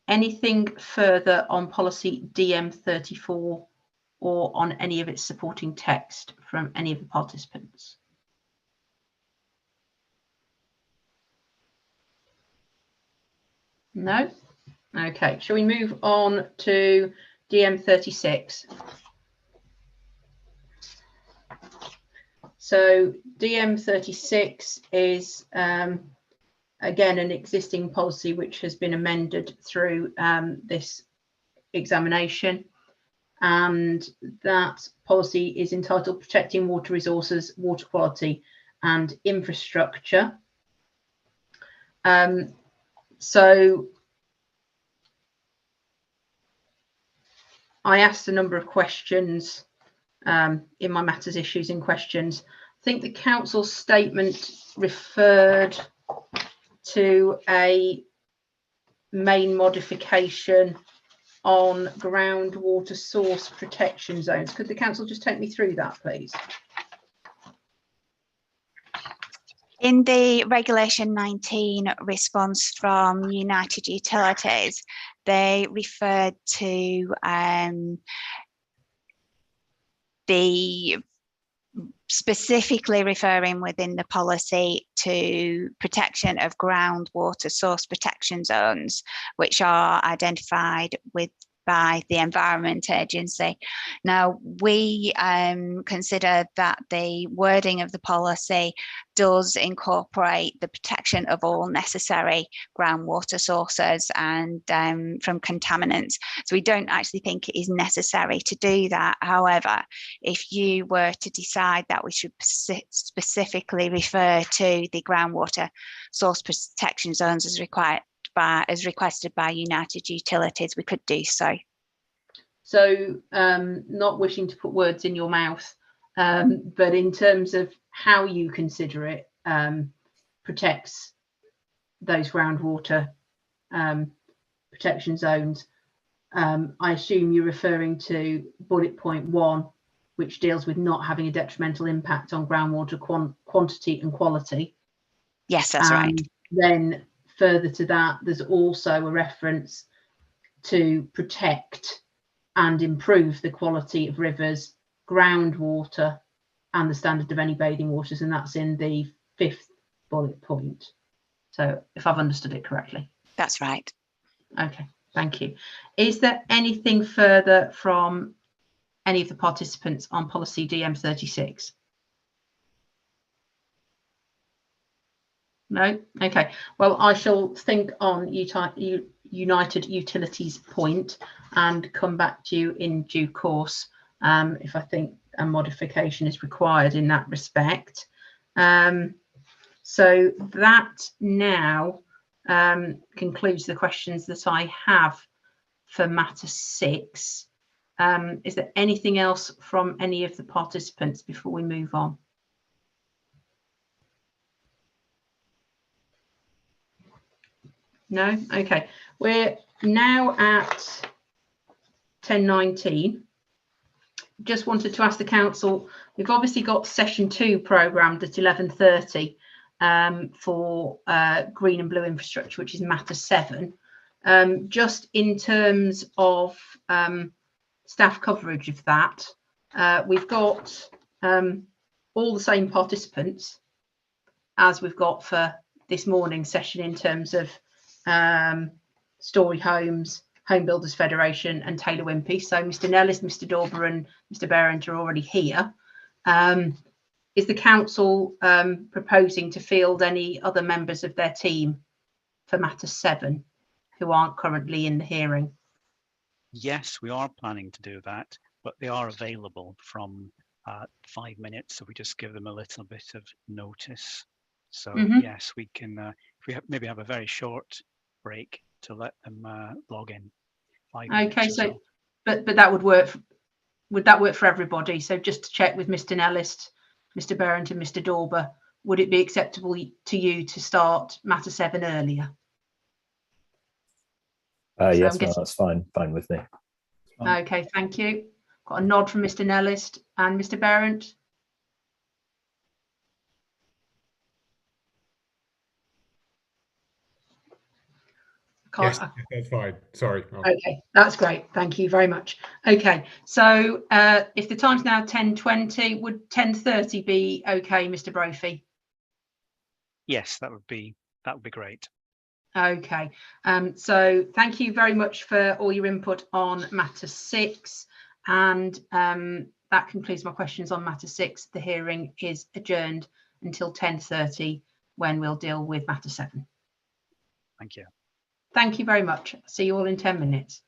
Anything further on policy DM34 or on any of its supporting text from any of the participants? No? Okay, shall we move on to DM36? So DM36 is again an existing policy which has been amended through this examination, and that policy is entitled Protecting Water Resources, Water Quality and Infrastructure. So I asked a number of questions in my matters issues in questions. I think the council's statement referred to a main modification on groundwater source protection zones. Could the council just take me through that, please? In the Regulation 19 response from United Utilities, they referred to the specifically referring within the policy to protection of groundwater source protection zones, which are identified by the Environment Agency. Now, we consider that the wording of the policy does incorporate the protection of all necessary groundwater sources and from contaminants. So we don't actually think it is necessary to do that. However, if you were to decide that we should specifically refer to the groundwater source protection zones as requested by United Utilities, we could do so. So not wishing to put words in your mouth, but in terms of how you consider it protects those groundwater protection zones, I assume you're referring to bullet point 1, which deals with not having a detrimental impact on groundwater quantity and quality. Yes, that's right. Then further to that, there's also a reference to protect and improve the quality of rivers, groundwater, and the standard of any bathing waters, and that's in the 5th bullet point. So if I've understood it correctly. That's right. Okay, thank you. Is there anything further from any of the participants on policy DM36? No? Okay. Well, I shall think on United Utilities point and come back to you in due course if I think a modification is required in that respect. So that now concludes the questions that I have for matter 6. Is there anything else from any of the participants before we move on? No? Okay. We're now at 10:19. Just wanted to ask the council, we've obviously got session 2 programmed at 11:30 for green and blue infrastructure, which is matter 7. Just in terms of staff coverage of that, we've got all the same participants as we've got for this morning's session in terms of Story Homes, Home Builders Federation and Taylor Wimpey. So Mr Nellis, Mr Dauber and Mr Behrend are already here. Is the council proposing to field any other members of their team for matter 7 who aren't currently in the hearing? Yes, we are planning to do that, but they are available from 5 minutes, so we just give them a little bit of notice. So yes, we can if we maybe have a very short break to let them log in. 5 minutes. Okay, so but that would work. Would that work for everybody? So just to check with Mr Nellis, Mr Behrend and Mr Dauber, would it be acceptable to you to start matter 7 earlier? Yes, no, that's fine with me. Okay, thank you. Got a nod from Mr Nellis and Mr Behrend. Yes, that's fine. Sorry. Okay, that's great. Thank you very much. Okay, so if the time's now 10:20, would 10:30 be okay, Mr Brophy? Yes, that would be great. Okay, so thank you very much for all your input on matter 6, and that concludes my questions on matter 6. The hearing is adjourned until 10:30 when we'll deal with matter 7. Thank you. Thank you very much. See you all in 10 minutes.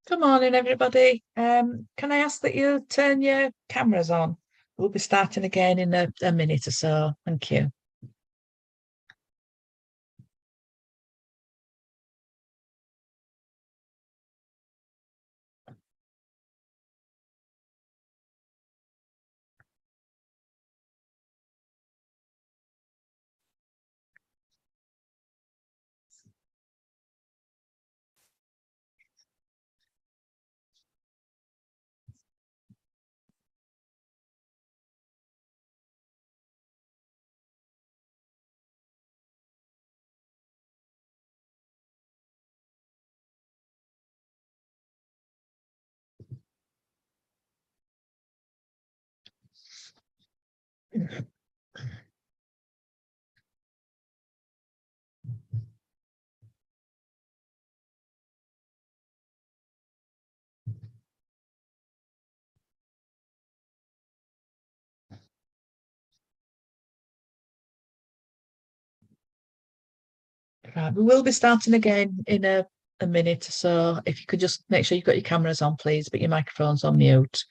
Good morning, everybody. Can I ask that you turn your cameras on? We'll be starting again in a minute or so. Thank you. Right, we will be starting again in a minute or so. If you could just make sure you've got your cameras on, please, but your microphone's on mute.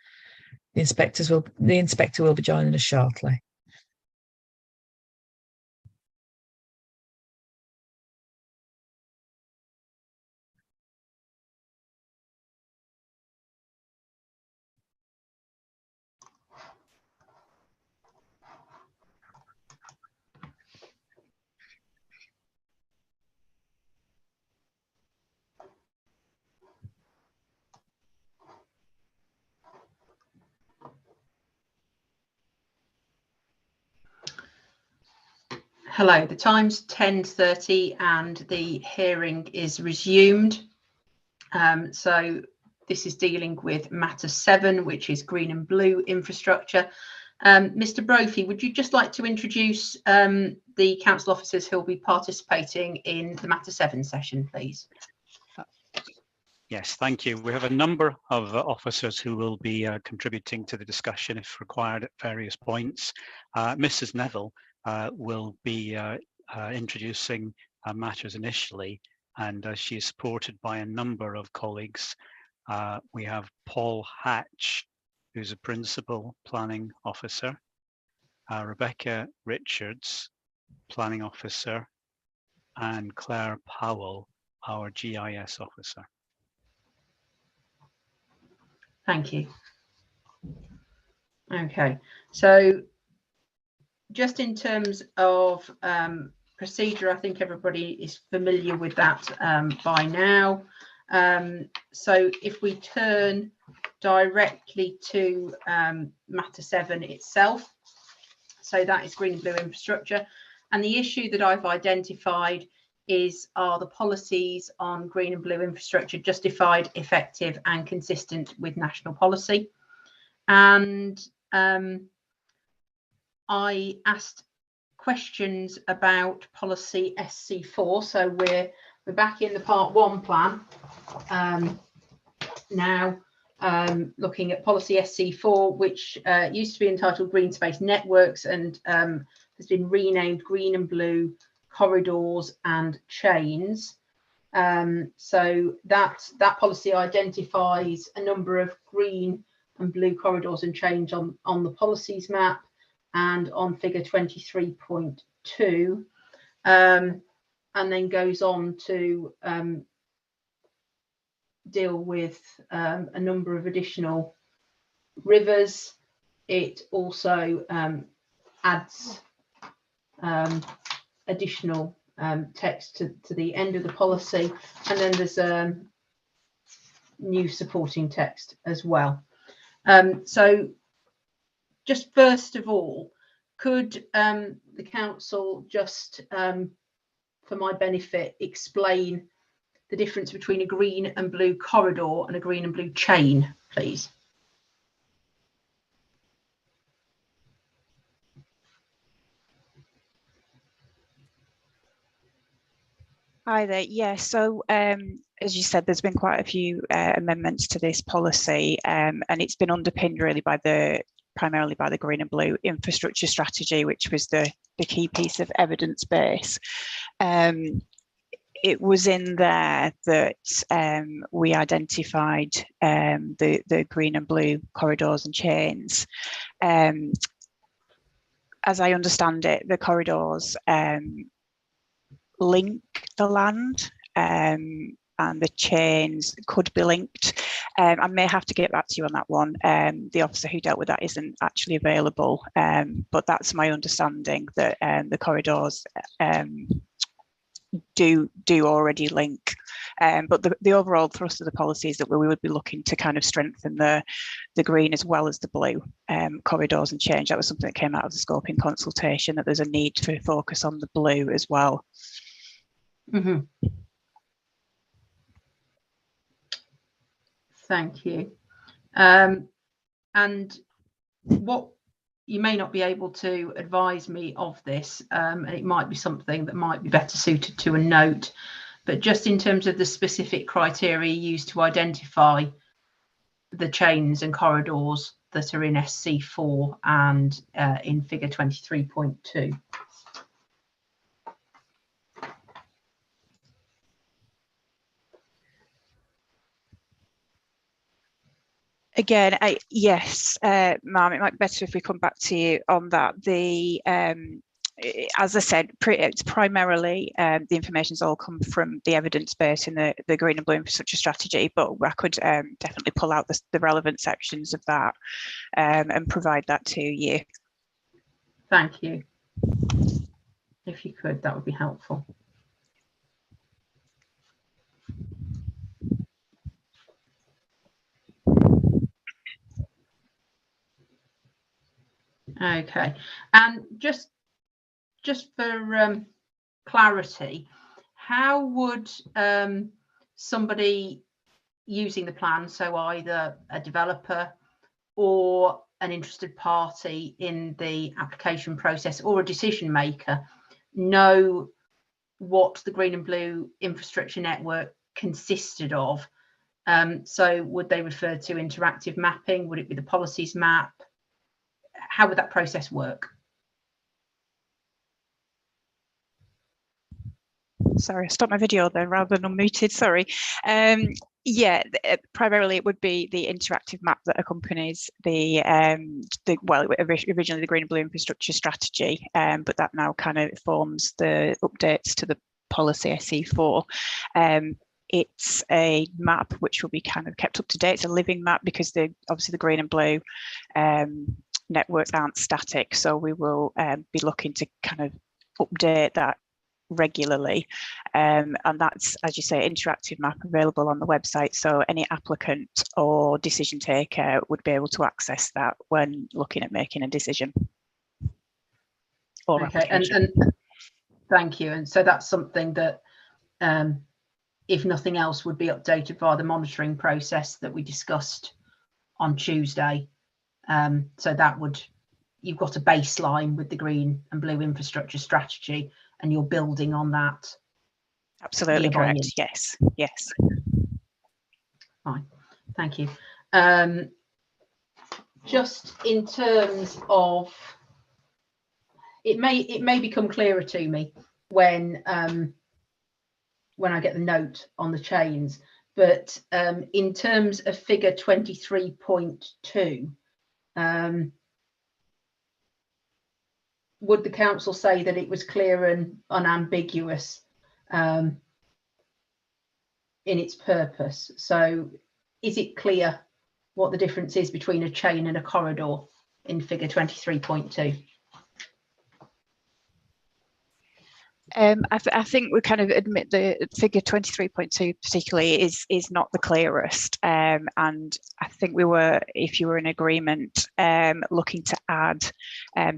The inspector will be joining us shortly. Hello, the time's 10:30 and the hearing is resumed. So this is dealing with matter 7, which is green and blue infrastructure. Mr. Brophy, would you just like to introduce the council officers who will be participating in the matter 7 session, please? Yes, thank you. We have a number of officers who will be contributing to the discussion if required at various points. Mrs. Neville will be introducing matters initially, and she is supported by a number of colleagues. We have Paul Hatch, who's a principal planning officer, Rebecca Richards, planning officer, and Claire Powell, our GIS officer. Thank you. Okay, so just in terms of procedure, I think everybody is familiar with that by now. So if we turn directly to matter 7 itself, so that is green and blue infrastructure, and the issue that I've identified are the policies on green and blue infrastructure justified, effective and consistent with national policy? And I asked questions about policy SC4, so we're back in the part 1 plan now, looking at policy SC4, which used to be entitled Green Space Networks and has been renamed Green and Blue Corridors and Chains. So that policy identifies a number of green and blue corridors and chains on the policies map and on figure 23.2, and then goes on to deal with a number of additional rivers. It also adds additional text to the end of the policy, and then there's new supporting text as well. So just first of all, could the council just for my benefit explain the difference between a green and blue corridor and a green and blue chain, please? Hi there. Yeah, so as you said, there's been quite a few amendments to this policy, and it's been underpinned really primarily by the green and blue infrastructure strategy, which was the key piece of evidence base. it was in there that we identified the green and blue corridors and chains. As I understand it, the corridors link the land, and the chains could be linked. I may have to get back to you on that one. The officer who dealt with that isn't actually available, but that's my understanding, that the corridors do already link. But the overall thrust of the policy is that we would be looking to kind of strengthen the green as well as the blue corridors and change. That was something that came out of the scoping consultation, that there's a need to focus on the blue as well. Mm-hmm. Thank you. And what, you may not be able to advise me of this, and it might be something that might be better suited to a note, but just in terms of the specific criteria used to identify the chains and corridors that are in SC4 and in figure 23.2. Again, yes, ma'am, it might be better if we come back to you on that. The as I said, it's primarily the information's all come from the evidence base in the green and blue infrastructure strategy, but I could definitely pull out the relevant sections of that and provide that to you. Thank you. If you could, that would be helpful. Okay, and just for clarity, how would somebody using the plan, so either a developer or an interested party in the application process or a decision maker, know what the green and blue infrastructure network consisted of? So would they refer to interactive mapping? Would it be the policies map? How would that process work? Sorry, I stopped my video there rather than unmuted, sorry. Yeah, primarily it would be the interactive map that accompanies well, originally the green and blue infrastructure strategy, but that now kind of forms the updates to the policy SC4. It's a map which will be kind of kept up to date. It's a living map because obviously the green and blue networks aren't static, so we will be looking to kind of update that regularly, and that's, as you say, interactive map available on the website, so any applicant or decision taker would be able to access that when looking at making a decision or okay, application. and thank you. And so that's something that if nothing else would be updated via the monitoring process that we discussed on Tuesday. So that would, you've got a baseline with the green and blue infrastructure strategy and you're building on that. Absolutely correct. Yes, yes. Fine, thank you. Just in terms of, it may become clearer to me when I get the note on the chains, but in terms of figure 23.2, would the council say that it was clear and unambiguous in its purpose? So is it clear what the difference is between a chain and a corridor in figure 23.2? I think we kind of admit the figure 23.2 particularly is not the clearest, and I think we were, if you were in agreement, looking to add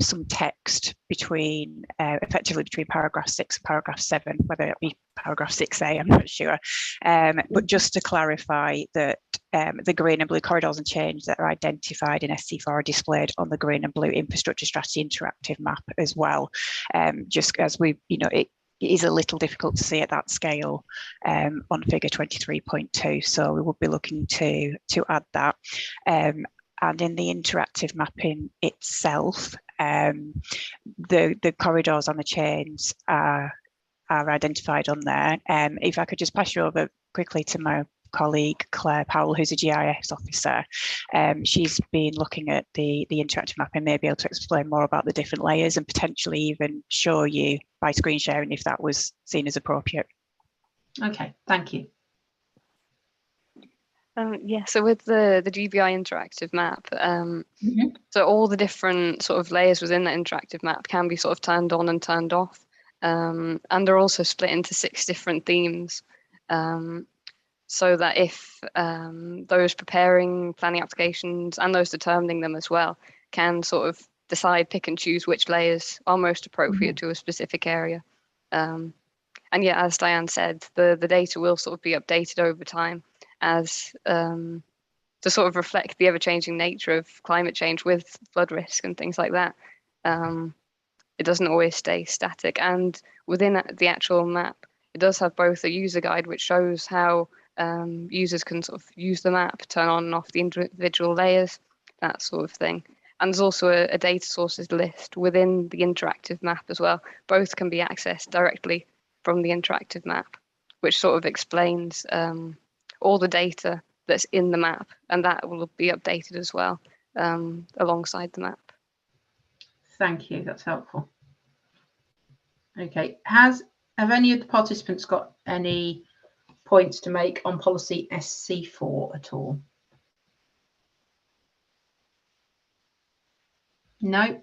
some text between effectively between paragraph 6 and paragraph 7, whether it be paragraph 6A, I'm not sure, but just to clarify that the green and blue corridors and chains that are identified in SC4 are displayed on the green and blue infrastructure strategy interactive map as well. Just as we, it is a little difficult to see at that scale on figure 23.2. So we will be looking to add that. And in the interactive mapping itself, the corridors on the chains are are identified on there. If I could just pass you over quickly to my colleague Claire Powell, who's a GIS officer. She's been looking at the interactive map and may be able to explain more about the different layers and potentially even show you by screen sharing if that was seen as appropriate. Okay, thank you. Yeah, so with the GBI interactive map, so all the different sort of layers within that interactive map can be sort of turned on and turned off. And they're also split into 6 different themes. So that if those preparing planning applications and those determining them as well can sort of decide, pick and choose which layers are most appropriate to a specific area. And yeah, as Diane said, the data will sort of be updated over time as to sort of reflect the ever-changing nature of climate change with flood risk and things like that. It doesn't always stay static. And within the actual map, it does have both a user guide, which shows how users can sort of use the map, turn on and off the individual layers, that sort of thing. And there's also a data sources list within the interactive map as well. Both can be accessed directly from the interactive map, which sort of explains all the data that's in the map, and that will be updated as well alongside the map. Thank you, that's helpful. Okay, have any of the participants got any points to make on policy SC4 at all? No.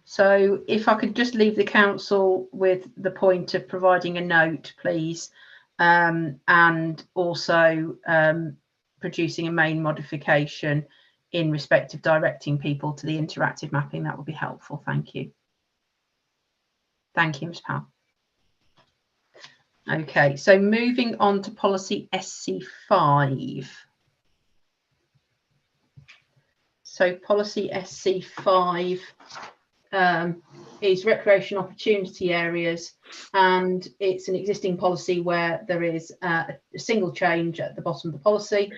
So if I could just leave the council with the point of providing a note, please, and also producing a main modification in respect of directing people to the interactive mapping, that would be helpful. Thank you. Thank you, Ms. Powell. Okay, so moving on to policy SC5. So policy SC5 is recreation opportunity areas, and it's an existing policy where there is a single change at the bottom of the policy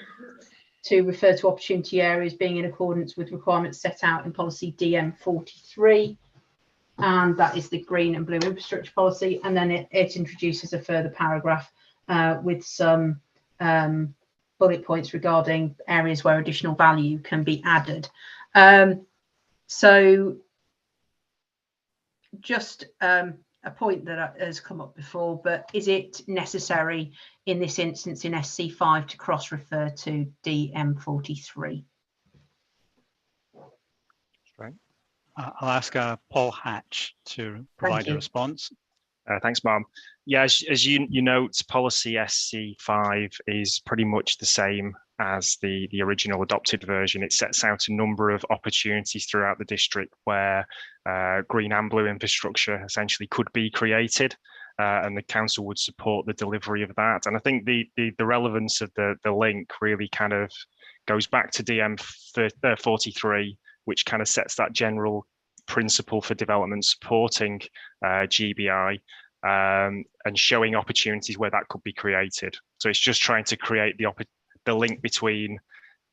to refer to opportunity areas being in accordance with requirements set out in policy DM43. And that is the green and blue infrastructure policy. And then it introduces a further paragraph with some bullet points regarding areas where additional value can be added. So just a point that has come up before, but is it necessary in this instance in SC5 to cross-refer to DM43? Right. I'll ask Paul Hatch to provide a response. Thanks, Mom. Yeah, as you note, policy SC5 is pretty much the same as the original adopted version. It sets out a number of opportunities throughout the district where green and blue infrastructure essentially could be created, and the council would support the delivery of that. And I think the relevance of the link really kind of goes back to DM43, which kind of sets that general principle for development supporting GBI and showing opportunities where that could be created. So it's just trying to create the link between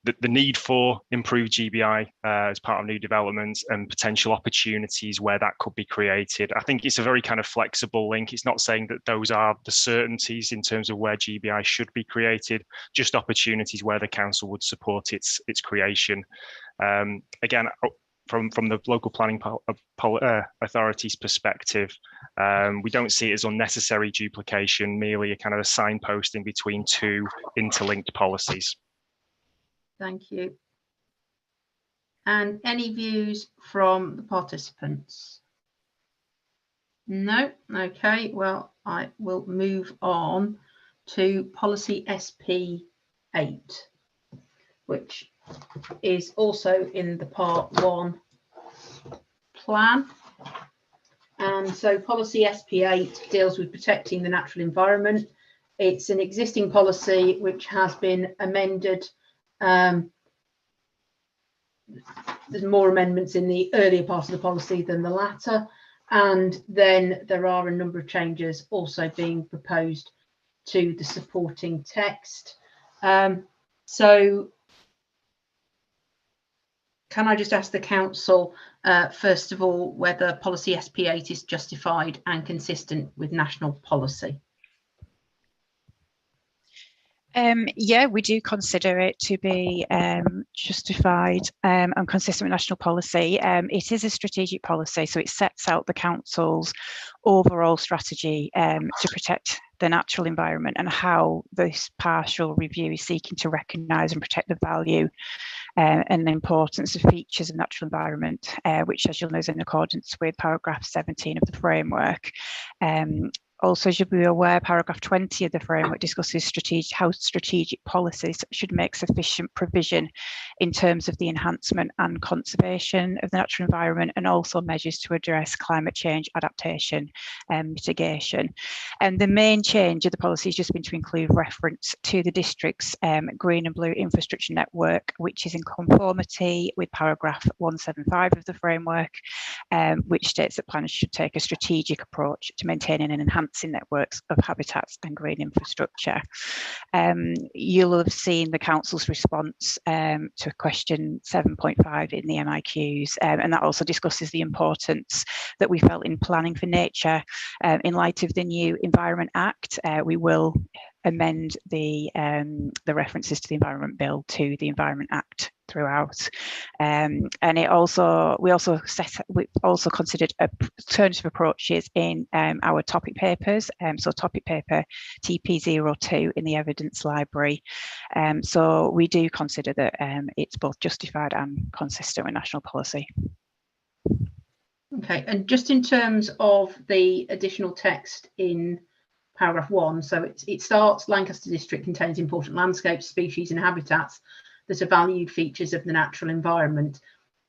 the need for improved GBI as part of new developments and potential opportunities where that could be created. I think it's a very kind of flexible link. It's not saying that those are the certainties in terms of where GBI should be created, just opportunities where the council would support its creation. Again, from the local planning authority's perspective, we don't see it as unnecessary duplication, merely a kind of a signposting between two interlinked policies. Thank you. And any views from the participants? No? Okay, well, I will move on to policy SP8, which is also in the part 1 plan. And so policy SP8 deals with protecting the natural environment. It's an existing policy which has been amended. There's more amendments in the earlier part of the policy than the latter, and then there are a number of changes also being proposed to the supporting text. So Can I just ask the council, first of all, whether policy SP8 is justified and consistent with national policy? Yeah, we do consider it to be justified and consistent with national policy. It is a strategic policy, so it sets out the council's overall strategy to protect the natural environment and how this partial review is seeking to recognise and protect the value and the importance of features of natural environment, which, as you'll know, is in accordance with paragraph 17 of the framework. Also, as you'll be aware, paragraph 20 of the framework discusses how strategic policies should make sufficient provision in terms of the enhancement and conservation of the natural environment, and also measures to address climate change adaptation and mitigation. And the main change of the policy has just been to include reference to the district's green and blue infrastructure network, which is in conformity with paragraph 175 of the framework, which states that planners should take a strategic approach to maintaining and enhancing networks of habitats and green infrastructure. You'll have seen the council's response to question 7.5 in the MIQs, and that also discusses the importance that we felt in planning for nature. In light of the new Environment Act, we will amend the references to the Environment Bill to the Environment Act throughout, and we also considered alternative approaches in our topic papers. So topic paper TP02 in the evidence library. So we do consider that it's both justified and consistent with national policy. Okay, and just in terms of the additional text in paragraph 1, so it starts, Lancaster district contains important landscapes, species and habitats that are valued features of the natural environment.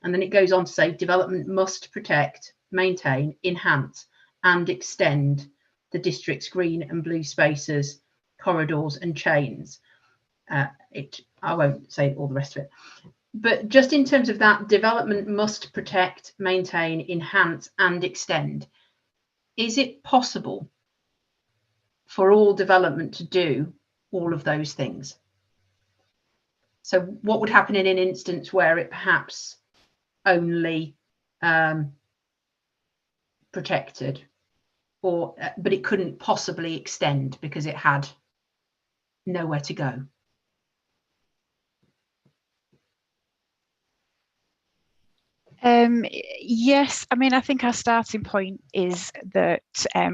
And then it goes on to say development must protect, maintain, enhance and extend the district's green and blue spaces, corridors and chains. I won't say all the rest of it. But just in terms of that, development must protect, maintain, enhance and extend. Is it possible for all development to do all of those things? So what would happen in an instance where it perhaps only protected, but it couldn't possibly extend because it had nowhere to go? Yes, I mean, I think our starting point is that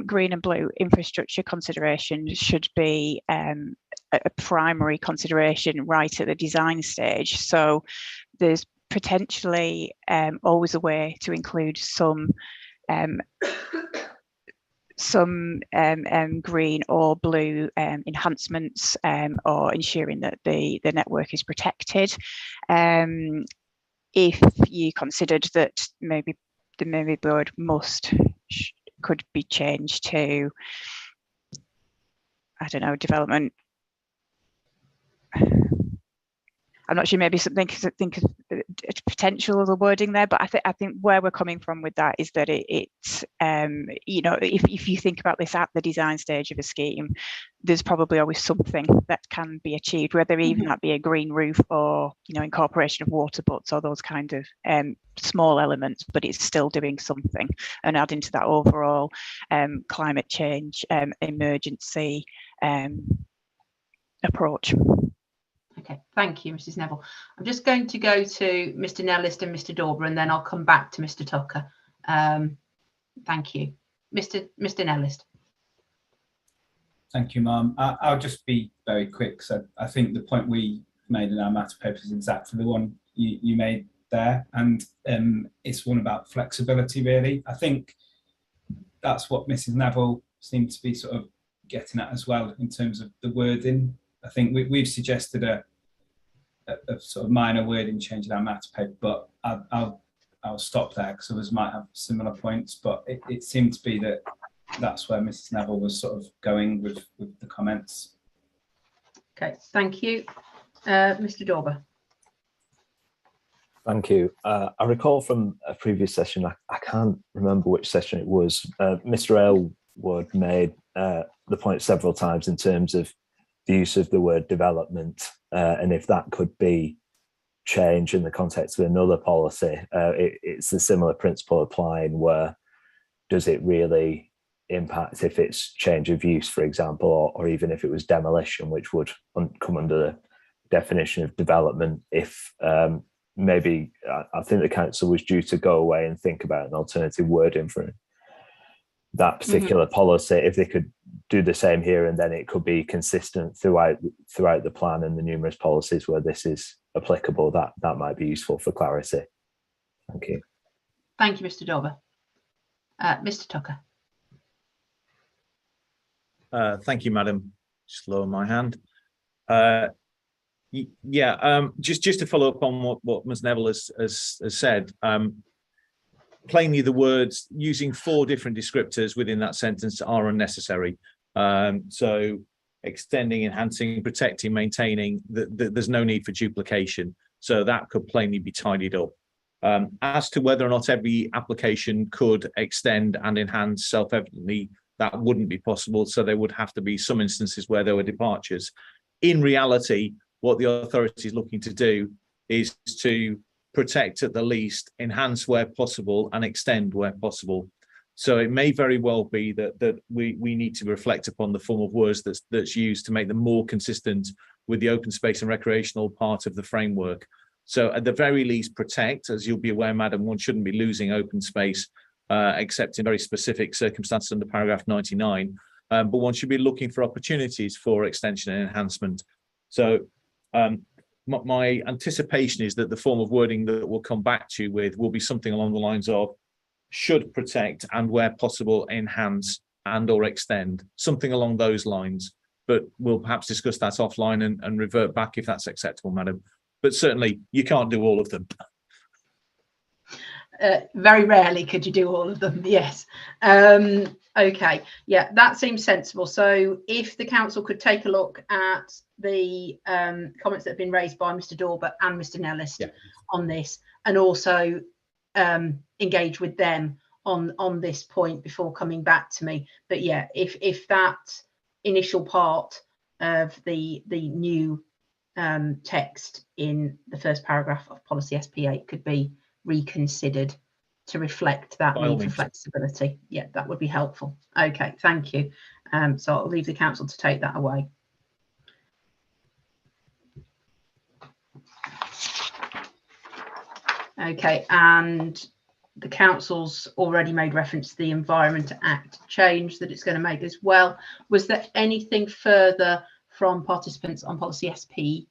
green and blue infrastructure consideration should be a primary consideration right at the design stage. So there's potentially always a way to include some green or blue enhancements or ensuring that the network is protected. If you considered that maybe the word must could be changed to, I don't know, development. I'm not sure, maybe something, think of potential of the wording there, but I think where we're coming from with that is that it's you know, if you think about this at the design stage of a scheme, there's probably always something that can be achieved, whether even that be a green roof or, you know, incorporation of water butts or those kind of small elements, but it's still doing something and adding to that overall climate change emergency approach. Okay, thank you, Mrs. Neville. I'm just going to go to Mr. Nellist and Mr. Dauber, and then I'll come back to Mr. Tucker. Thank you. Mr. Nellist. Thank you, Ma'am. I'll just be very quick. So I think the point we made in our matter paper is exactly the one you made there. And it's one about flexibility, really. I think that's what Mrs. Neville seemed to be sort of getting at as well in terms of the wording. I think we've suggested a sort of minor wording change in our matter paper, but I'll stop there because others might have similar points. But it seemed to be that that's where Mrs. Neville was sort of going with the comments. Okay, thank you. Mr. Dauber. Thank you. I recall from a previous session, I can't remember which session it was, Mr. Aylward made the point several times in terms of the use of the word development, and if that could be change in the context of another policy, it's a similar principle applying, where does it really impact if it's change of use, for example, or even if it was demolition, which would come under the definition of development. If maybe I think the council was due to go away and think about an alternative wording for that particular policy. If they could do the same here, and then it could be consistent throughout the plan and the numerous policies where this is applicable, that might be useful for clarity. Thank you. Thank you, Mr. Dauber. Mr. Tucker. Thank you, Madam. Just lower my hand. Just to follow up on what Ms. Neville has said. Plainly, the words using 4 different descriptors within that sentence are unnecessary. So extending, enhancing, protecting, maintaining, there's no need for duplication. So that could plainly be tidied up. As to whether or not every application could extend and enhance, self-evidently, that wouldn't be possible. So there would have to be some instances where there were departures. In reality, what the authority is looking to do is to protect at the least, enhance where possible, and extend where possible. So it may very well be that we need to reflect upon the form of words that's used to make them more consistent with the open space and recreational part of the framework. So at the very least, protect, as you'll be aware, Madam, one shouldn't be losing open space except in very specific circumstances under paragraph 99. But one should be looking for opportunities for extension and enhancement. So my anticipation is that the form of wording that we'll come back to you with will be something along the lines of should protect and where possible enhance and or extend, something along those lines. But we'll perhaps discuss that offline and revert back if that's acceptable, Madam. But certainly you can't do all of them. Very rarely could you do all of them, yes. Okay, yeah, that seems sensible. So if the council could take a look at the comments that have been raised by Mr. Dauber and Mr. Nellis on this, and also engage with them on this point before coming back to me. But yeah, if that initial part of the new text in the first paragraph of policy SP8 could be reconsidered to reflect that need for flexibility, yeah, that would be helpful. Okay, thank you. So I'll leave the council to take that away. Okay, and the council's already made reference to the Environment Act change that it's going to make as well. Was there anything further from participants on policy SP8?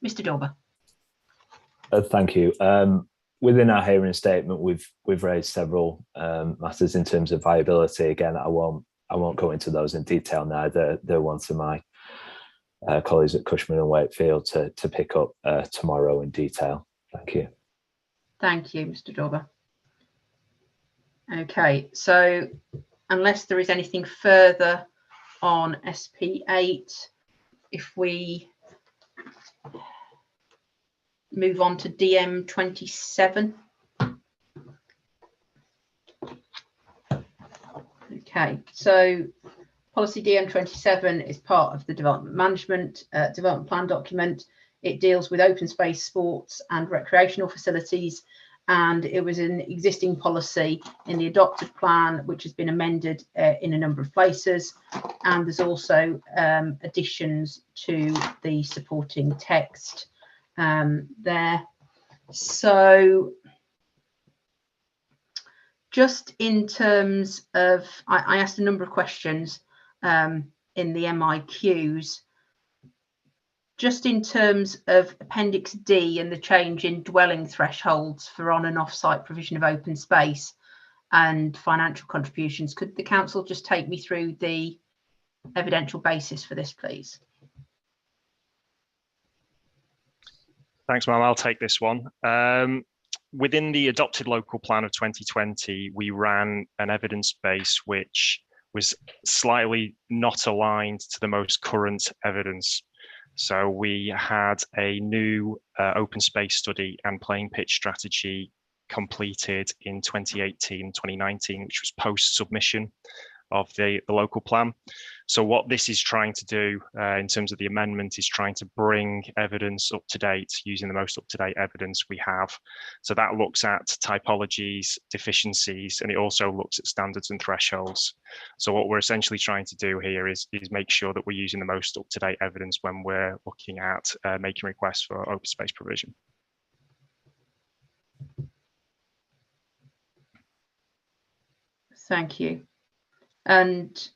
Mr. Dauber. Thank you. Within our hearing statement, we've raised several matters in terms of viability. Again, I won't go into those in detail now. They're ones for my colleagues at Cushman and Wakefield to pick up tomorrow in detail. Thank you. Thank you, Mr. Dauber. Okay, so unless there is anything further on SP8, if we move on to DM27. Okay, so policy DM27 is part of the development management development plan document. It deals with open space, sports and recreational facilities, and it was an existing policy in the adopted plan, which has been amended in a number of places. And there's also additions to the supporting text there. So just in terms of, I asked a number of questions in the MIQs, just in terms of Appendix D and the change in dwelling thresholds for on and off-site provision of open space and financial contributions. Could the council just take me through the evidential basis for this, please? Thanks, ma'am. I'll take this one. Within the adopted local plan of 2020, we ran an evidence base which was slightly not aligned to the most current evidence. So we had a new open space study and playing pitch strategy completed in 2018, 2019, which was post-submission. of the local plan. So what this is trying to do in terms of the amendment is trying to bring evidence up to date using the most up-to-date evidence we have. So that looks at typologies, deficiencies, and it also looks at standards and thresholds. So what we're essentially trying to do here is make sure that we're using the most up-to-date evidence when we're looking at making requests for open space provision. Thank you. And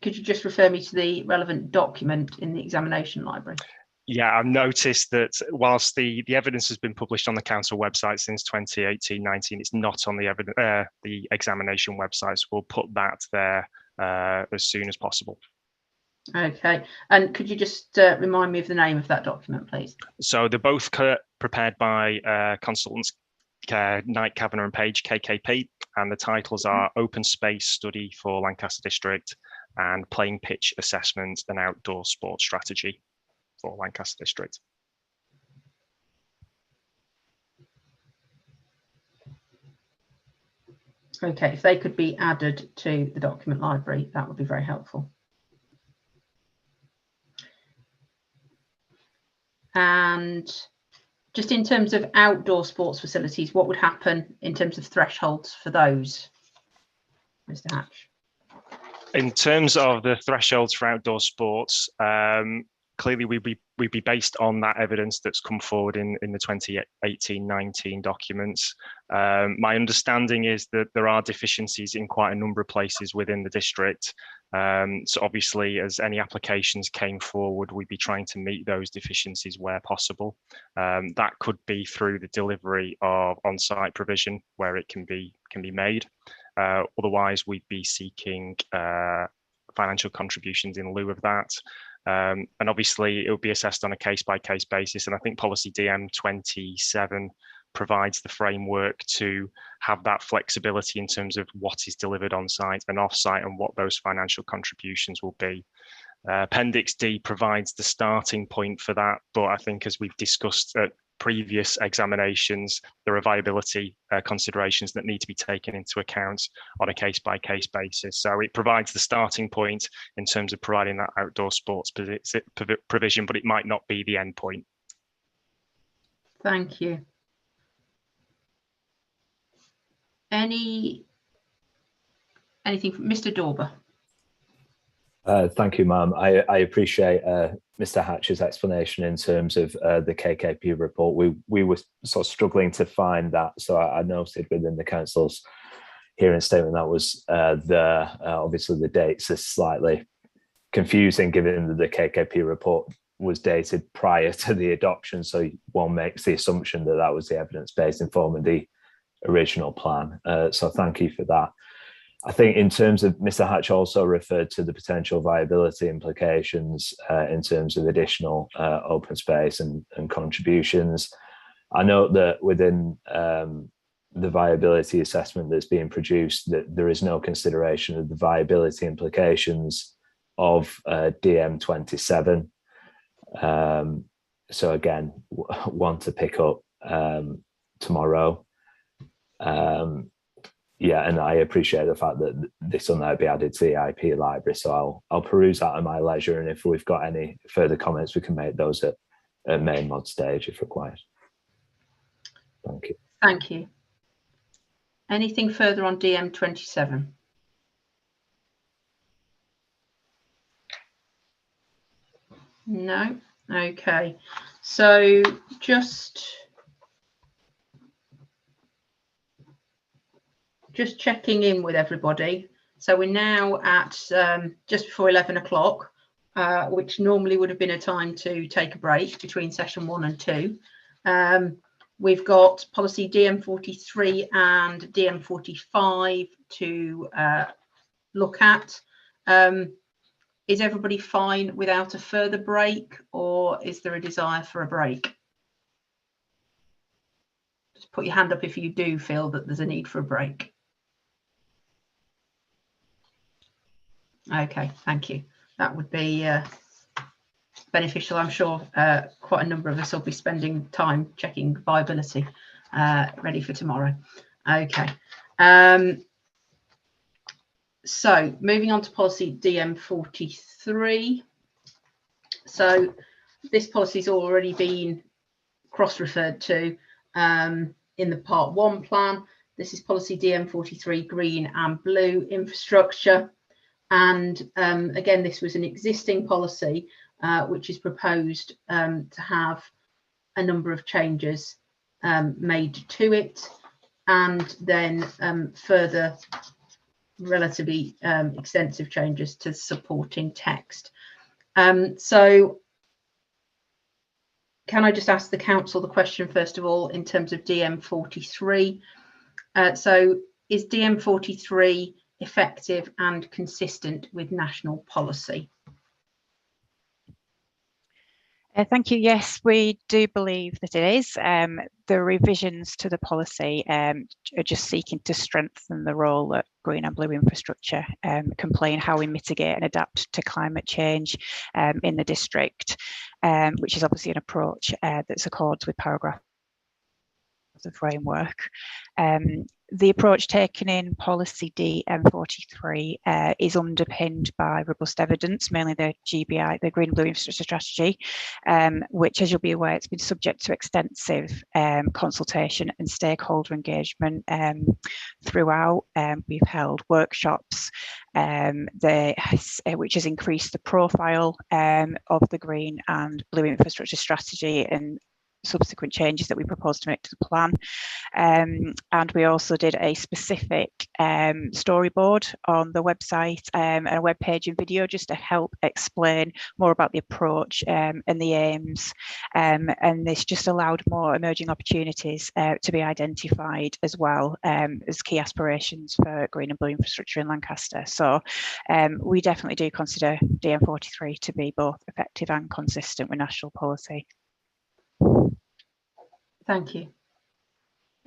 could you just refer me to the relevant document in the examination library? Yeah, I've noticed that whilst the evidence has been published on the council website since 2018-19, it's not on the examination website. So we'll put that there as soon as possible. Okay, and could you just remind me of the name of that document, please? So they're both prepared by consultants Knight, Kavanagh and Page, KKP, and the titles are Open Space Study for Lancaster District and Playing Pitch Assessment and Outdoor Sports Strategy for Lancaster District. Okay, if they could be added to the document library, that would be very helpful. And just in terms of outdoor sports facilities, what would happen in terms of thresholds for those, Mr. Hatch? In terms of the thresholds for outdoor sports, clearly we'd be based on that evidence that's come forward in the 2018-19 documents. My understanding is that there are deficiencies in quite a number of places within the district. So obviously, as any applications came forward, we'd be trying to meet those deficiencies where possible. That could be through the delivery of on-site provision where it can be made. Otherwise, we'd be seeking financial contributions in lieu of that. And obviously, it would be assessed on a case-by-case basis. And I think policy DM27 provides the framework to have that flexibility in terms of what is delivered on site and off site and what those financial contributions will be. Appendix D provides the starting point for that, but I think as we've discussed at previous examinations, there are viability considerations that need to be taken into account on a case-by-case basis. So it provides the starting point in terms of providing that outdoor sports provision, but it might not be the end point. Thank you. Anything from Mr. Dorber? Thank you, ma'am. I appreciate Mr. Hatch's explanation in terms of the KKP report. We were sort of struggling to find that, so I noted within the council's hearing statement that was obviously the dates are slightly confusing given that the KKP report was dated prior to the adoption, so one makes the assumption that that was the evidence-based informing the original plan. So thank you for that. I think in terms of, Mr. Hatch also referred to the potential viability implications in terms of additional open space and contributions. I note that within the viability assessment that's being produced, that there is no consideration of the viability implications of DM27. So again, one to pick up tomorrow. Yeah, and I appreciate the fact that this will now be added to the IP library, so I'll peruse that at my leisure, and if we've got any further comments, we can make those at main mod stage if required. Thank you. Thank you. Anything further on DM27? No. Okay. So just checking in with everybody. So we're now at just before 11 o'clock, which normally would have been a time to take a break between session 1 and 2. We've got policy DM43 and DM45 to look at. Is everybody fine without a further break, or is there a desire for a break? Just put your hand up if you do feel that there's a need for a break. Okay, thank you. That would be beneficial. I'm sure quite a number of us will be spending time checking viability ready for tomorrow. Okay. So moving on to policy DM43. So this policy has already been cross-referred to in the Part 1 plan. This is policy DM43, green and blue infrastructure. And again, this was an existing policy which is proposed to have a number of changes made to it, and then further relatively extensive changes to supporting text. So can I just ask the council the question first of all in terms of DM43? So is DM43 effective and consistent with national policy? Thank you. Yes, we do believe that it is. The revisions to the policy are just seeking to strengthen the role that green and blue infrastructure can play in how we mitigate and adapt to climate change in the district, which is obviously an approach that's accords with paragraph the framework. The approach taken in policy DM43 is underpinned by robust evidence, mainly the GBI, the Green and Blue Infrastructure Strategy, which, as you'll be aware, it's been subject to extensive consultation and stakeholder engagement throughout. We've held workshops which has increased the profile of the Green and Blue Infrastructure Strategy and subsequent changes that we propose to make to the plan. And we also did a specific storyboard on the website and a web page and video just to help explain more about the approach and the aims. And this just allowed more emerging opportunities to be identified as well as key aspirations for green and blue infrastructure in Lancaster. So we definitely do consider DM43 to be both effective and consistent with national policy. Thank you.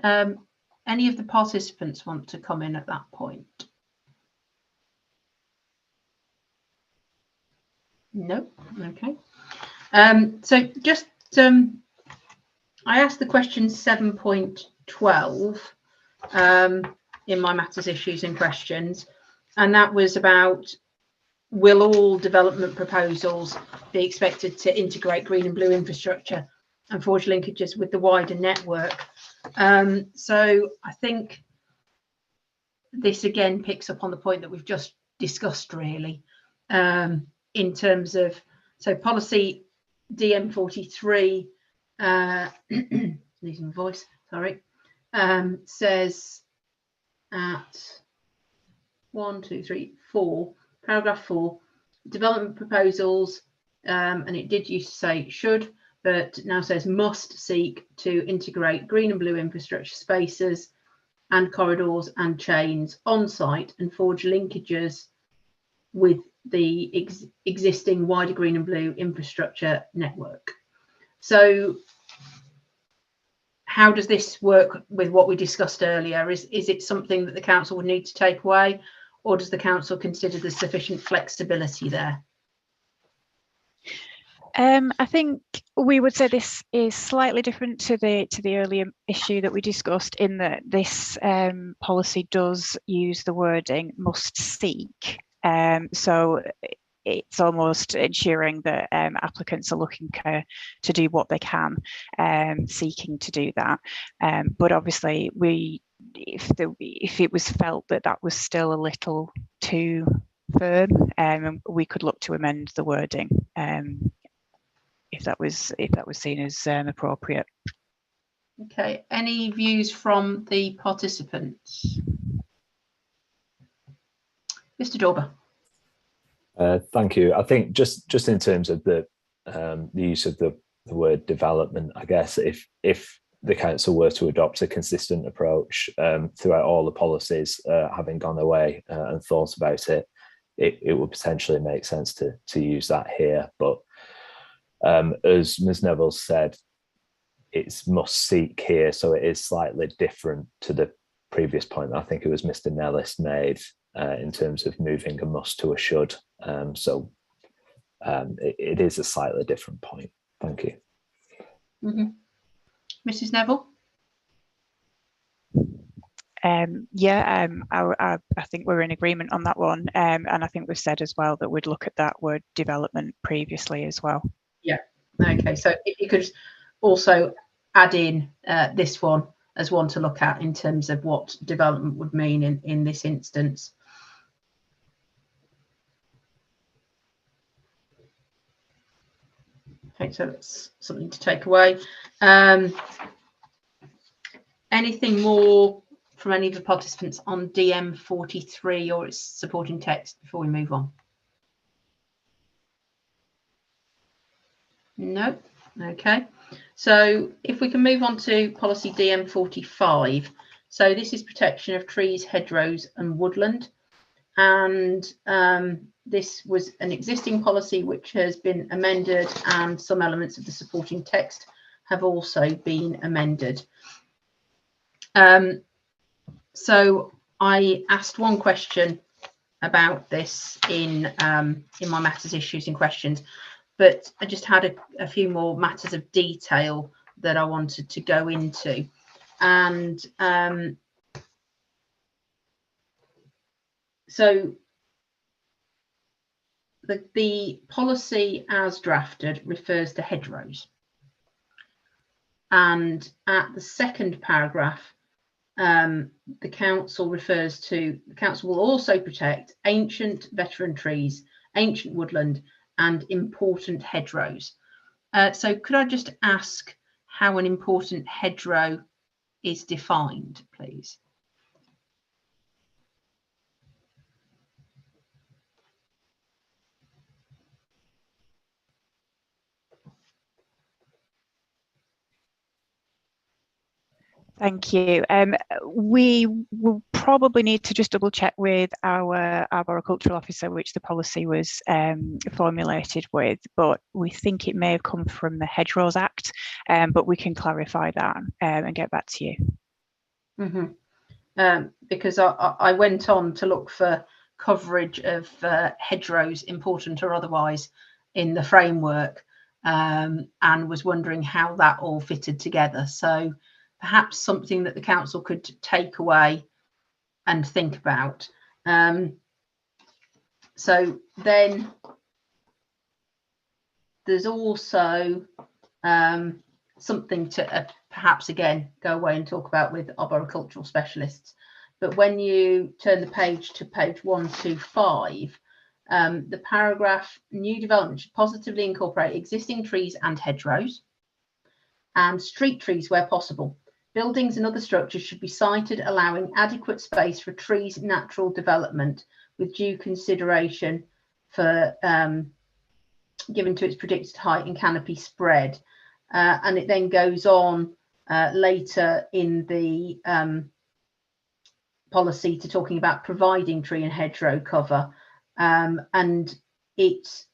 Any of the participants want to come in at that point? No. Okay. So just I asked the question 7.12 in my matters, issues and questions, and that was about, will all development proposals be expected to integrate green and blue infrastructure and forge linkages with the wider network? So I think this again picks up on the point that we've just discussed, really, in terms of, so policy DM43, losing my voice, sorry, says at 1, 2, 3, 4, paragraph 4, development proposals, and it did used to say should, but now says must seek to integrate green and blue infrastructure spaces and corridors and chains on site and forge linkages with the existing wider green and blue infrastructure network. So how does this work with what we discussed earlier? Is it something that the council would need to take away, or does the council consider there's sufficient flexibility there? I think we would say this is slightly different to the earlier issue that we discussed, in that this policy does use the wording must seek. So it's almost ensuring that applicants are looking to do what they can, seeking to do that. But obviously, if it was felt that that was still a little too firm, we could look to amend the wording. If that was seen as appropriate. Okay, any views from the participants? Mr. Dauber. Thank you. I think just in terms of the use of the word development, I guess if the council were to adopt a consistent approach throughout all the policies, having gone away and thought about it, it would potentially make sense to use that here. But as Ms. Neville said, it's must seek here, so it is slightly different to the previous point I think it was Mr. Nellis made in terms of moving a must to a should. So it is a slightly different point. Thank you. Mm-hmm. Mrs. Neville? I think we're in agreement on that one, and I think we've said as well that we'd look at that word development previously as well. Yeah. Okay. So if you could also add in this one as one to look at in terms of what development would mean in this instance. Okay, so that's something to take away. Anything more from any of the participants on DM43 or its supporting text before we move on? No. Okay. So if we can move on to policy DM45. So this is protection of trees, hedgerows and woodland. And this was an existing policy which has been amended, and some elements of the supporting text have also been amended. So I asked one question about this in my matters, issues and questions, but I just had a few more matters of detail that I wanted to go into. And so the policy as drafted refers to hedgerows. And at the second paragraph, the council will also protect ancient veteran trees, ancient woodland and important hedgerows. So could I just ask how an important hedgerow is defined, please? Thank you. We will probably need to just double check with our arboricultural officer, which the policy was formulated with, but we think it may have come from the Hedgerows Act, but we can clarify that and get back to you. Mm-hmm. Because I went on to look for coverage of hedgerows, important or otherwise, in the framework, and was wondering how that all fitted together. So perhaps something that the council could take away and think about. So then there's also something to perhaps again go away and talk about with arboricultural specialists. But when you turn the page to page 125, the paragraph, new development should positively incorporate existing trees and hedgerows and street trees where possible. Buildings and other structures should be sited, allowing adequate space for trees' natural development with due consideration for given to its predicted height and canopy spread. And it then goes on later in the policy to talking about providing tree and hedgerow cover. And it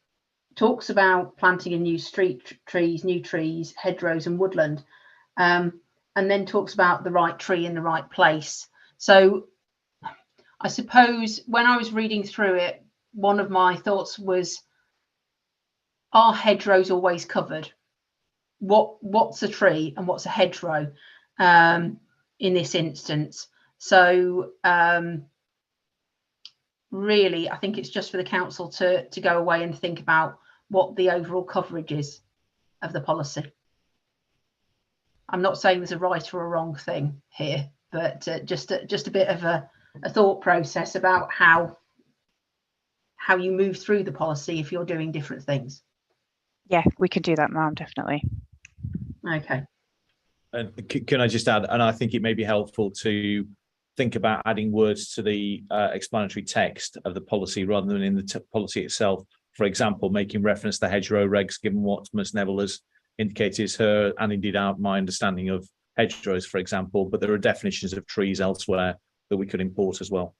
talks about planting in new street trees, new trees, hedgerows and woodland. And then talks about the right tree in the right place. So I suppose when I was reading through it, one of my thoughts was, are hedgerows always covered? What's a tree and what's a hedgerow in this instance? So really, I think it's just for the council to go away and think about what the overall coverage is of the policy. I'm not saying there's a right or a wrong thing here, but just a bit of a thought process about how you move through the policy if you're doing different things. Yeah, we can do that, ma'am, definitely. Okay. And can I just add, and I think it may be helpful to think about adding words to the explanatory text of the policy rather than in the policy itself. For example, making reference to hedgerow regs, given what Ms Neville has indicated is her, and indeed my understanding of hedgerows, for example, but there are definitions of trees elsewhere that we could import as well.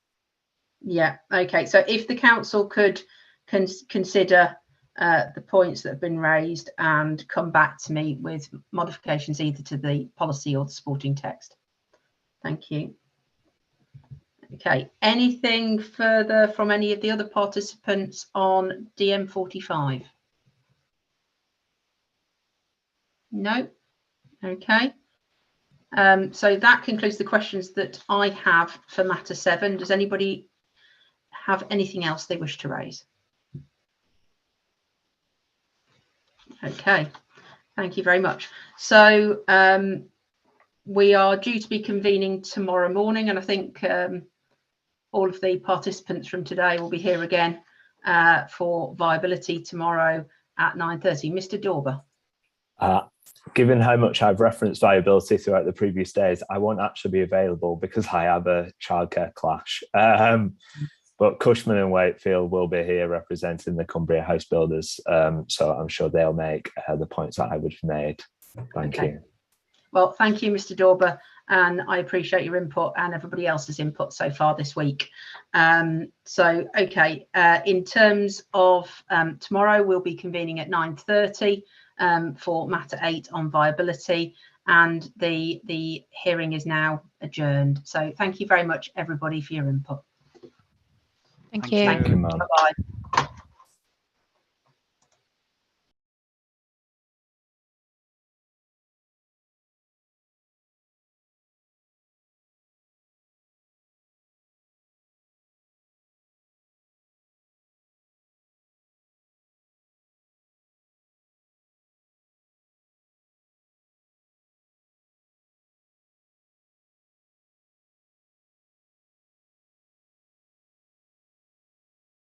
Yeah, okay. So if the council could consider the points that have been raised and come back to me with modifications either to the policy or the supporting text. Thank you. Okay, anything further from any of the other participants on DM45? No. Okay. So that concludes the questions that I have for matter 7. Does anybody have anything else they wish to raise? Okay, thank you very much. So we are due to be convening tomorrow morning, and I think all of the participants from today will be here again for viability tomorrow at 9:30. Mr. Dorber. Given how much I've referenced viability throughout the previous days, I won't actually be available because I have a childcare clash. But Cushman and Wakefield will be here representing the Cumbria house builders. So I'm sure they'll make the points that I would have made. Thank you. Well, thank you, Mr. Dorber, and I appreciate your input and everybody else's input so far this week. So, okay, in terms of tomorrow, we'll be convening at 9:30 for matter 8 on viability, and the hearing is now adjourned. So thank you very much, everybody, for your input. Thank you. Thank you, ma'am. Bye-bye.